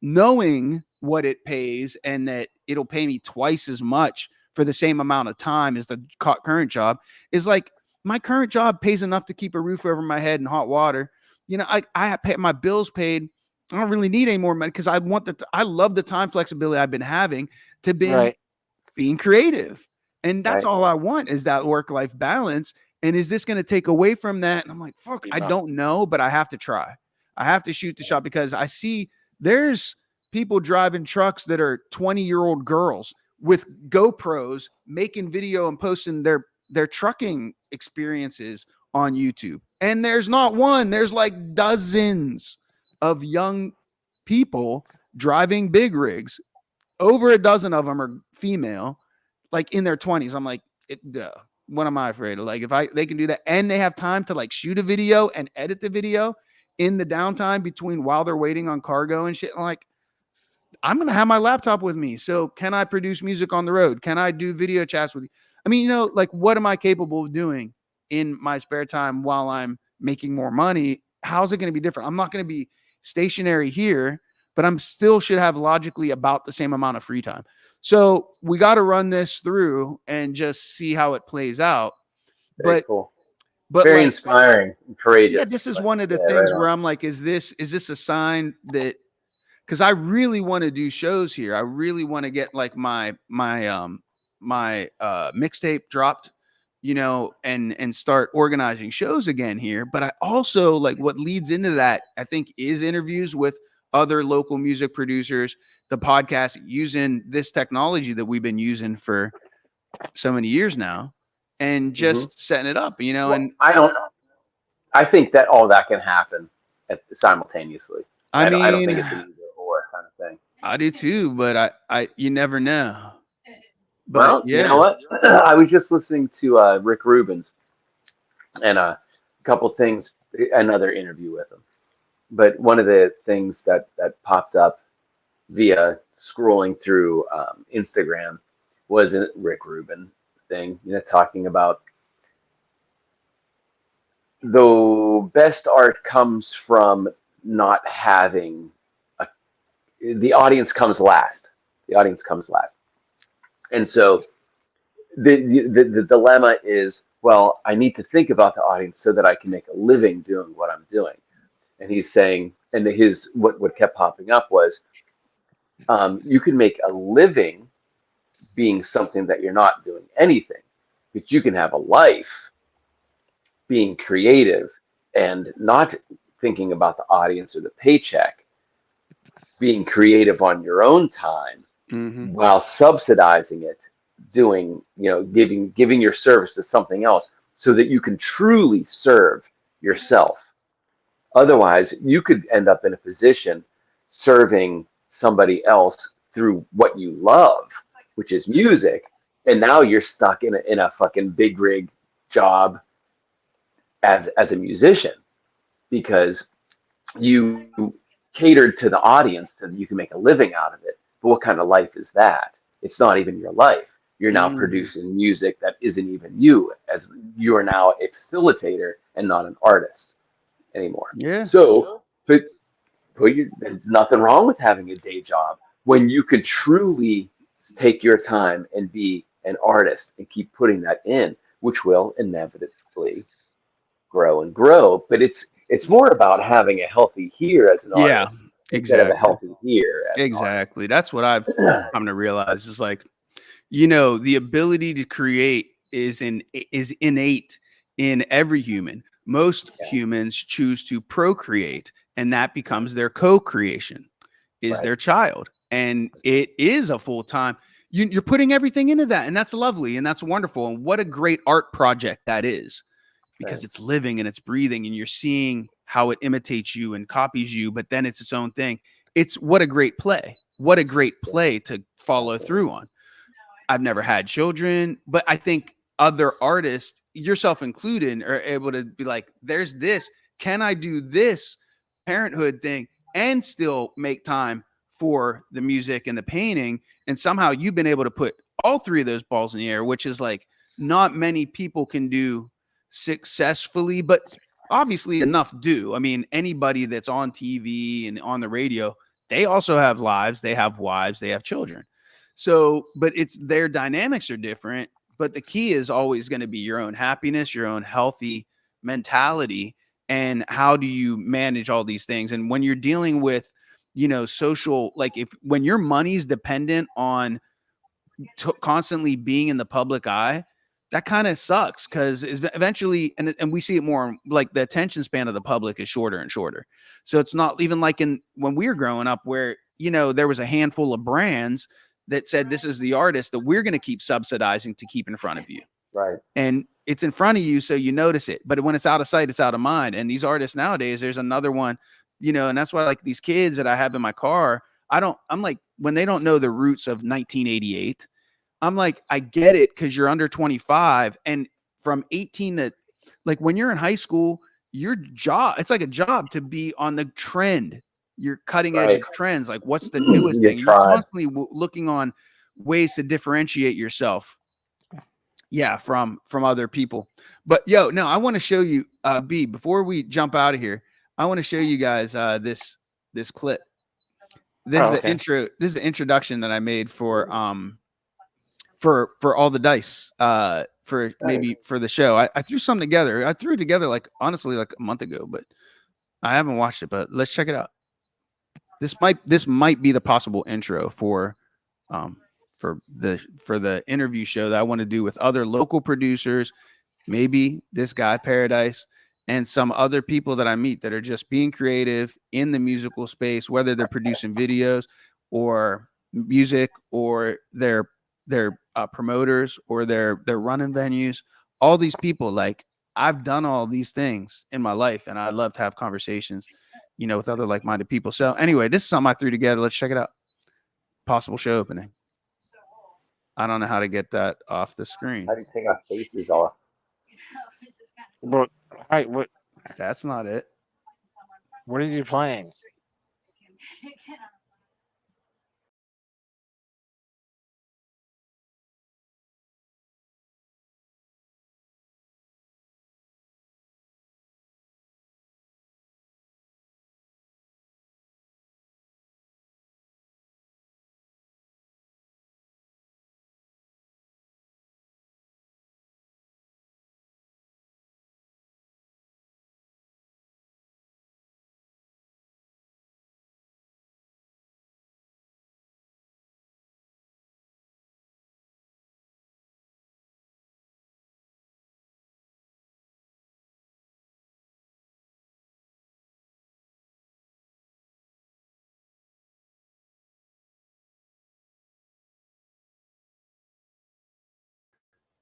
knowing what it pays and that it'll pay me twice as much for the same amount of time as the current job, is like, my current job pays enough to keep a roof over my head and hot water. I have my bills paid. I don't really need any more money because I love the time flexibility I've been having to being creative. And that's all I want, is that work-life balance. And is this going to take away from that? And I'm like, fuck, I don't know, but I have to try. I have to shoot the shot, because I see there's people driving trucks that are 20-year-old girls with GoPros making video and posting their trucking experiences on YouTube. And there's not one, there's like dozens of young people driving big rigs. Over a dozen of them are female, like in their 20s. I'm like, what am I afraid of? Like, if they can do that, and they have time to like shoot a video and edit the video in the downtime between while they're waiting on cargo and shit, like, I'm going to have my laptop with me. So can I produce music on the road? Can I do video chats with you? I mean, like, what am I capable of doing in my spare time while I'm making more money? How's it going to be different? I'm not going to be stationary here, but I'm still should have logically about the same amount of free time. So we got to run this through and just see how it plays out. Very cool. But very inspiring and courageous. Yeah, this is one of the things where I'm like, is this a sign that, because I really want to do shows here. I really want to get like my mixtape dropped, and start organizing shows again here. But I also like, what leads into that, I think, is interviews with other local music producers, the podcast, using this technology that we've been using for so many years now, and just setting it up, Well, and I think that all that can happen simultaneously. I mean, I don't think it's an either or kind of thing. I do too, but I you never know. But well, yeah. You know what? I was just listening to Rick Rubin's and a couple things, another interview with him. But one of the things that popped up via scrolling through Instagram was a Rick Rubin thing, talking about the best art comes from not having the audience comes last. The audience comes last. And so the dilemma is, well, I need to think about the audience so that I can make a living doing what I'm doing. And he's saying, and what kept popping up was, you can make a living being something that you're not doing anything, but you can have a life being creative and not thinking about the audience or the paycheck, being creative on your own time while subsidizing it, doing, giving your service to something else so that you can truly serve yourself. Otherwise, you could end up in a position serving somebody else through what you love, which is music, and now you're stuck in a fucking big rig job as a musician because you catered to the audience so that you can make a living out of it. But what kind of life is that? It's not even your life. You're now producing music that isn't even you, as you are now a facilitator and not an artist anymore. Yeah. So, there's nothing wrong with having a day job when you could truly take your time and be an artist and keep putting that in, which will inevitably grow and grow. But it's more about having a healthy here as an artist instead of a healthy here as an artist. That's what I've come to realize. Is like, the ability to create is innate in every human. Most humans choose to procreate, and that becomes their co-creation, is their child. And it is a full-time. You're putting everything into that, and that's lovely and that's wonderful. And what a great art project that is, because it's living and it's breathing, and you're seeing how it imitates you and copies you, but then it's its own thing. It's what a great play. What a great play to follow through on. I've never had children, but I think other artists, yourself included, are able to be like, there's this. Can I do this parenthood thing and still make time for the music and the painting? And somehow you've been able to put all three of those balls in the air, which is like not many people can do successfully, but obviously enough do. I mean, anybody that's on TV and on the radio, they also have lives, they have wives, they have children. So, but it's their dynamics are different. But the key is always going to be your own happiness, your own healthy mentality, and how do you manage all these things. And when you're dealing with, social, like when your money's dependent on constantly being in the public eye, that kind of sucks, because eventually, and we see it more, like the attention span of the public is shorter and shorter. So it's not even like when we were growing up where, there was a handful of brands that said, this is the artist that we're going to keep subsidizing to keep in front of you. Right. And it's in front of you, so you notice it. But when it's out of sight, it's out of mind. And these artists nowadays, there's another one, and that's why, like, these kids that I have in my car, I'm like, when they don't know the roots of 1988, I'm like, I get it, because you're under 25, and from 18 to, like, when you're in high school, your job, it's like a job to be on the trend. You're cutting edge of trends. Like, what's the newest thing? You're constantly looking on ways to differentiate yourself. Yeah, from other people. But I want to show you, B, before we jump out of here, I want to show you guys this clip. This is the intro. This is the introduction that I made for all the dice for maybe for the show. I threw something together. I threw it together, like, honestly, like a month ago, but I haven't watched it. But let's check it out. This might be the possible intro for the interview show that I want to do with other local producers, maybe this guy Paradise, and some other people that I meet that are just being creative in the musical space, whether they're producing videos or music, or they're promoters, or they're running venues. All these people, like, I've done all these things in my life, and I love to have conversations, with other like-minded people. So anyway, this is something I threw together. Let's check it out. Possible show opening. I don't know how to get that off the screen. How do you take our faces off? What? That's not it. What are you playing?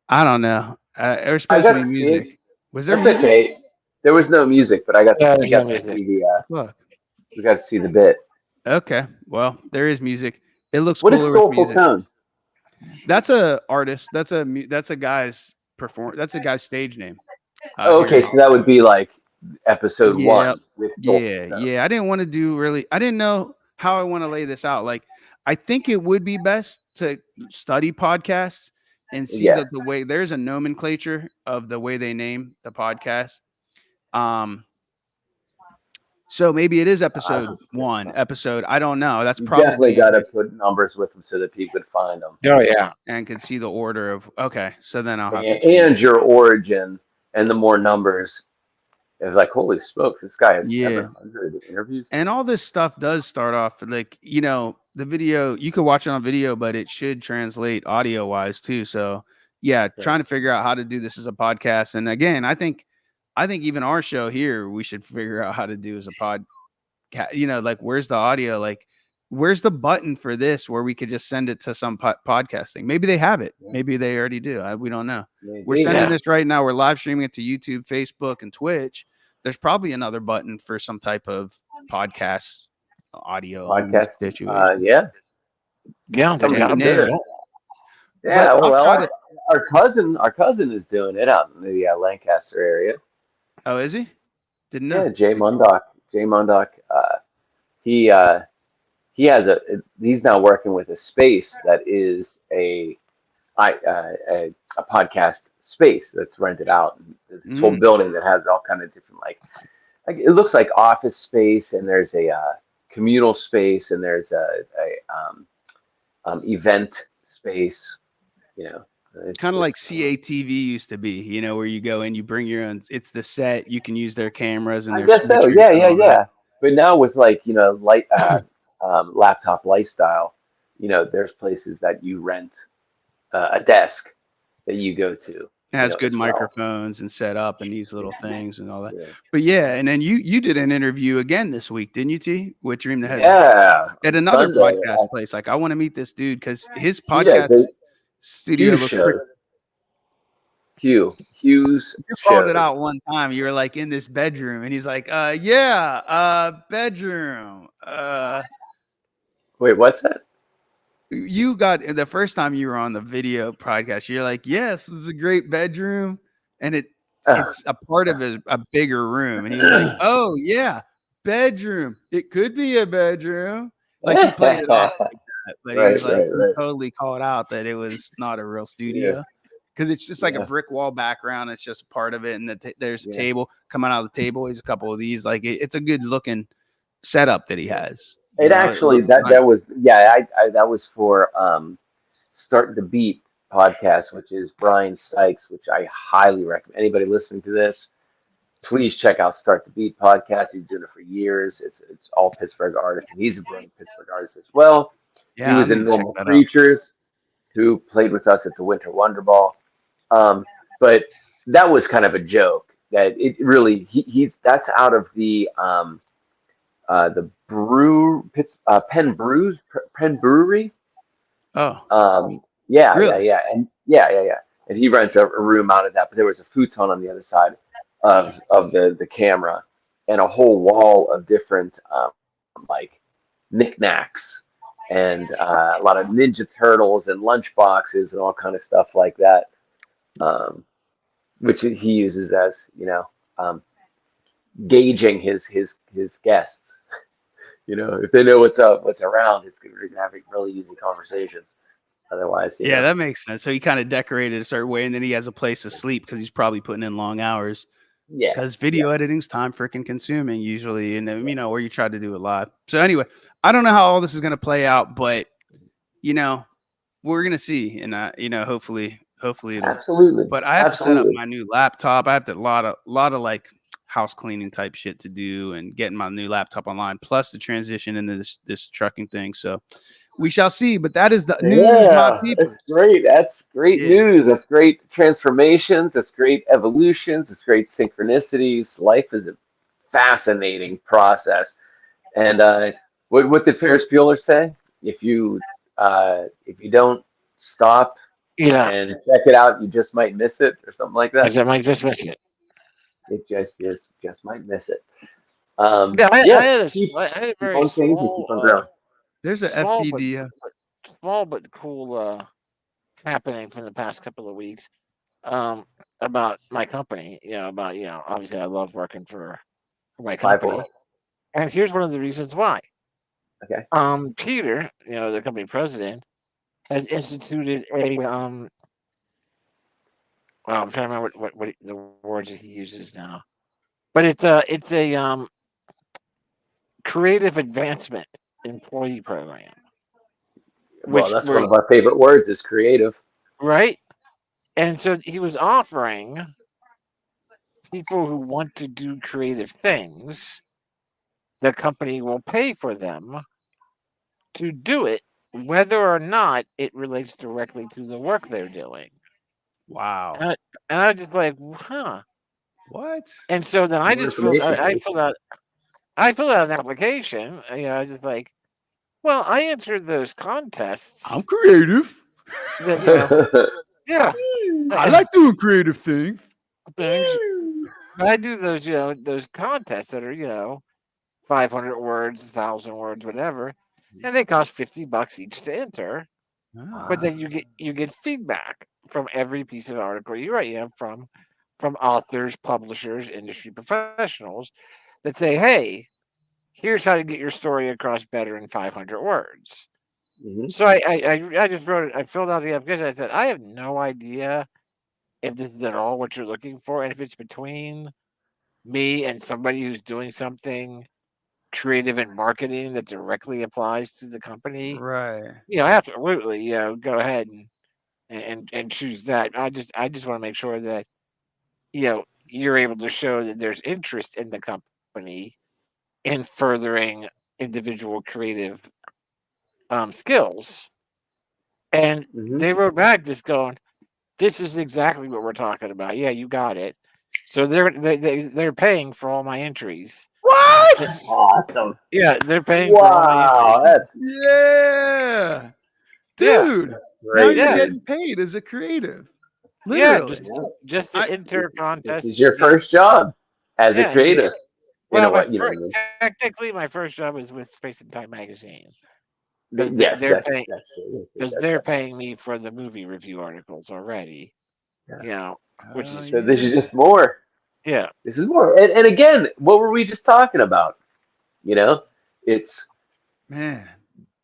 I don't know. There's I supposed to got be to see music. it. Was there That's music? okay. There was no music, but Yeah, we there's no got to music. see the Look. we got to see the bit. Okay. Well, there is music. It looks What is cooler with Soulful music. Tone? That's a artist. That's a guy's That's a guy's stage name. Oh, okay, Here's so that would be like episode yeah, 1 with Soulful yeah, Tone. yeah. I didn't want to do really. I didn't know how I want to lay this out. Like, I think it would be best to study podcasts and see Yeah. the way there's a nomenclature of the way they name the podcast. Um, so maybe it is episode 1, episode. I don't know. That's You definitely probably got to it, put numbers with them so that people could find them. Oh yeah. and can see the order of. Okay, so then I'll have to And, change. and your origin, and the more numbers, it's like, holy smokes, this guy has Yeah. 700 interviews. And all this stuff does start off like, the video, you could watch it on video, but it should translate audio wise too. So yeah, trying to figure out how to do this as a podcast. And again, I think even our show here, we should figure out how to do as a podcast. Like, where's the audio? Like, where's the button for this where we could just send it to some podcasting? Maybe they have it. Maybe they already do. We don't know. We're sending this right now. We're live streaming it to YouTube, Facebook, and Twitch. There's probably another button for some type of podcast audio situation. Yeah. Yeah, But well, our cousin is doing it out in the Lancaster area. Oh, is he? Didn't know. Yeah, Jay Mundock. He he's now working with a space that is a podcast space that's rented out. This whole building that has all kind of different like it looks like office space, and there's a communal space, and there's a event space. Kind of like CATV used to be, where you go in, you bring your own. It's the set. You can use their cameras and I their guess so. switchers and all Yeah. that. But now with laptop lifestyle, there's places that you rent a desk that you go to. It has good microphones and set up and these little things and all that. Yeah. But yeah, and then you did an interview again this week, didn't you, T? With Dream the Head. Yeah. At another podcast place. Like, I want to meet this dude because his podcast studio looks pretty. Hugh's You called it out one time. You were like in this bedroom, and he's like, bedroom. Wait, what's that? You got the first time you were on the video podcast, you're like, yes, this is a great bedroom, and it's a part of a bigger room. And he was like, oh yeah, bedroom. It could be a bedroom. Like, he played it off like that, but he was like, he totally called out that it was not a real studio. Because it's just like a brick wall background. It's just part of it. And there's a table coming out of the table. He's a couple of these. Like, it's a good looking setup that he has. That was for Start the Beat podcast, which is Brian Sykes, which I highly recommend. Anybody listening to this, please check out Start the Beat podcast. He's doing it for years. It's all Pittsburgh artists, and he's a brilliant Pittsburgh artist as well. Yeah, he was in Normal Creatures, who played with us at the Winter Wonder Ball. But that was kind of a joke. That it really that's out of the Penn Brewery. Oh. Yeah, really? yeah. And he rents a room out of that, but there was a futon on the other side of the camera, and a whole wall of different like knickknacks, and a lot of Ninja Turtles and lunch boxes and all kind of stuff like that, which he uses as gauging his guests. If they know what's around, it's going to have really easy conversations. Otherwise, that makes sense. So he kind of decorated a certain way, and then he has a place to sleep because he's probably putting in long hours. Yeah, because video editing's time freaking consuming usually, and or you try to do it live. So anyway, I don't know how all this is going to play out, but we're going to see, and hopefully absolutely. But I have to set up my new laptop. I have to a lot of like house cleaning type shit to do, and getting my new laptop online, plus the transition into this trucking thing. So we shall see. But that is the news, my people. That's great. That's great news. That's great transformations. That's great evolutions. That's great synchronicities. Life is a fascinating process. And what did Ferris Bueller say? If you don't stop Yeah, and check it out. You just might miss it or something like that. I might just miss it. It just might miss it. Yeah, Yeah, I had a keep very on changing, keep on growing. There's a small but FPD. small but cool happening from the past couple of weeks about my company. About obviously I love working for my company, 5-4. and here's one of the reasons why. Okay. Peter, the company president, has instituted a well, I'm trying to remember what the words that he uses now, but it's a creative advancement employee program, Well, which that's one we're of our favorite words is creative. right. And so he was offering people who want to do creative things, the company will pay for them to do it, whether or not it relates directly to the work they're doing. Wow. And I was just like, huh. What? And so then I More just filled information, I please. filled out an application. I was just like, well, I entered those contests. I'm creative. That, yeah, I like doing creative things. things. I do those contests that are 500 words, 1,000 words, whatever, and they cost $50 each to enter. But then you get feedback from every piece of article you write. From authors, publishers, industry professionals that say, "Hey, here's how to get your story across better in 500 words." Mhm. So I just wrote it. I filled out the application. I said, I have no idea if this is at all what you're looking for, and if it's between me and somebody who's doing something creative in marketing that directly applies to the company. Right. Absolutely, go ahead and choose that. I just want to make sure that you're able to show that there's interest in the company in furthering individual creative skills. And Mhm. they wrote back just going, "This is exactly what we're talking about. Yeah, you got it." So they're paying for all my entries. What? Awesome. Yeah, they're paying for all my Wow, entries. that's Yeah. Yeah. Dude. Now great. you're Yeah. getting paid as a creative. Yeah, Literally. just to I- enter This contests. is your first job as a Yeah, creative. Well, What I mean? technically, my first job was with Space and Time magazine. Yes, they're that's paying that's true. because That's they're right. paying me for the movie review articles already. Yeah. Which Oh, is So this is just more. yeah, This is more. And again, what were we just talking about? It's man.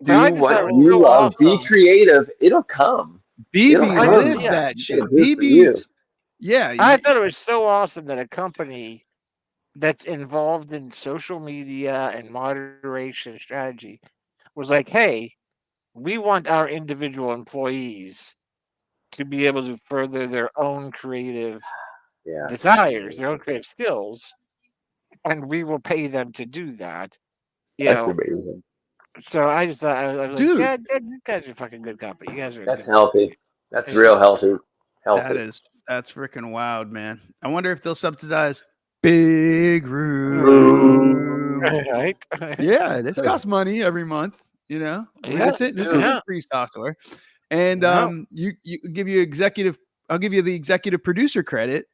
But I do just thought it what was you so love. Be awesome. creative. It'll come. It'll BB I come. just lived yeah, that You shit. gotta do it for you. BB's. Yeah. I thought it was so awesome that a company that's involved in social media and moderation strategy was like, "Hey, we want our individual employees to be able to further their own creative Yeah. desires, their own creative skills, and we will pay them to do that." That's amazing. So I just thought I was like, Dude. "Yeah, you guys are fucking good company. You guys are a That's good healthy. That's Yeah. real healthy. Healthy. That's freaking wild, man. I wonder if they'll subsidize Big Room. Room. right?" Yeah, this costs money every month. I mean, Yeah, this is yeah. free software, and Yeah. you give you executive. I'll give you the executive producer credit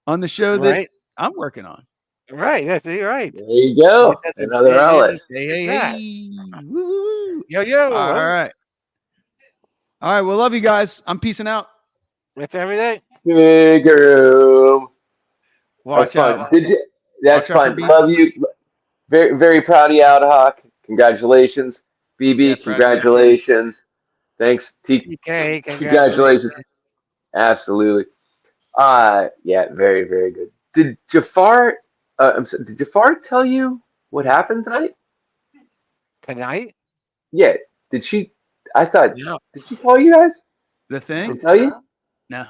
on the show that Right, I'm working on. right. That's you're right. There you go. That's a- Another yeah, outlet. Hey, that. hey, woo! Yo, All right. Well, love you guys. I'm peacing out. that's everything. Big room. Watch That's fun. out. That's Watch out for fun. BB. Love you. Very, very proud of you, Adahawk. Congratulations. BB, Yeah, proud of you too. congratulations. Thanks. TK, Congratulations. Absolutely. Yeah, very, very good. Did Jafar did Jafar tell you what happened tonight? Tonight? Yeah. Did she did No. she call you guys? The Did thing? she tell you? No.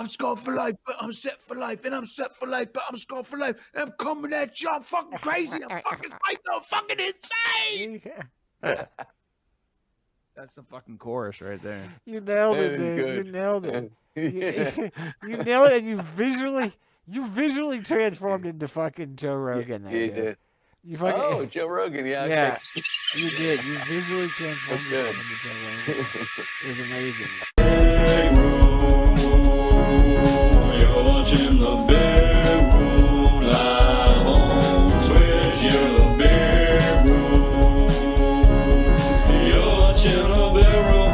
I'm scarred for life, but I'm set for life, and I'm set for life, but I'm scarred for life. And I'm coming at you. I'm fucking crazy. I'm fucking psycho, fucking insane. That's the fucking chorus right there. You nailed it, That is dude. good. You nailed it. Yeah. You nailed it. And you visually transformed into fucking Joe Rogan. There, You dude. did. You fucking, Oh, Joe Rogan. Yeah. yeah, Okay. you did. You visually transformed That's yourself into Joe Rogan. It was amazing. Big room. You're watching the big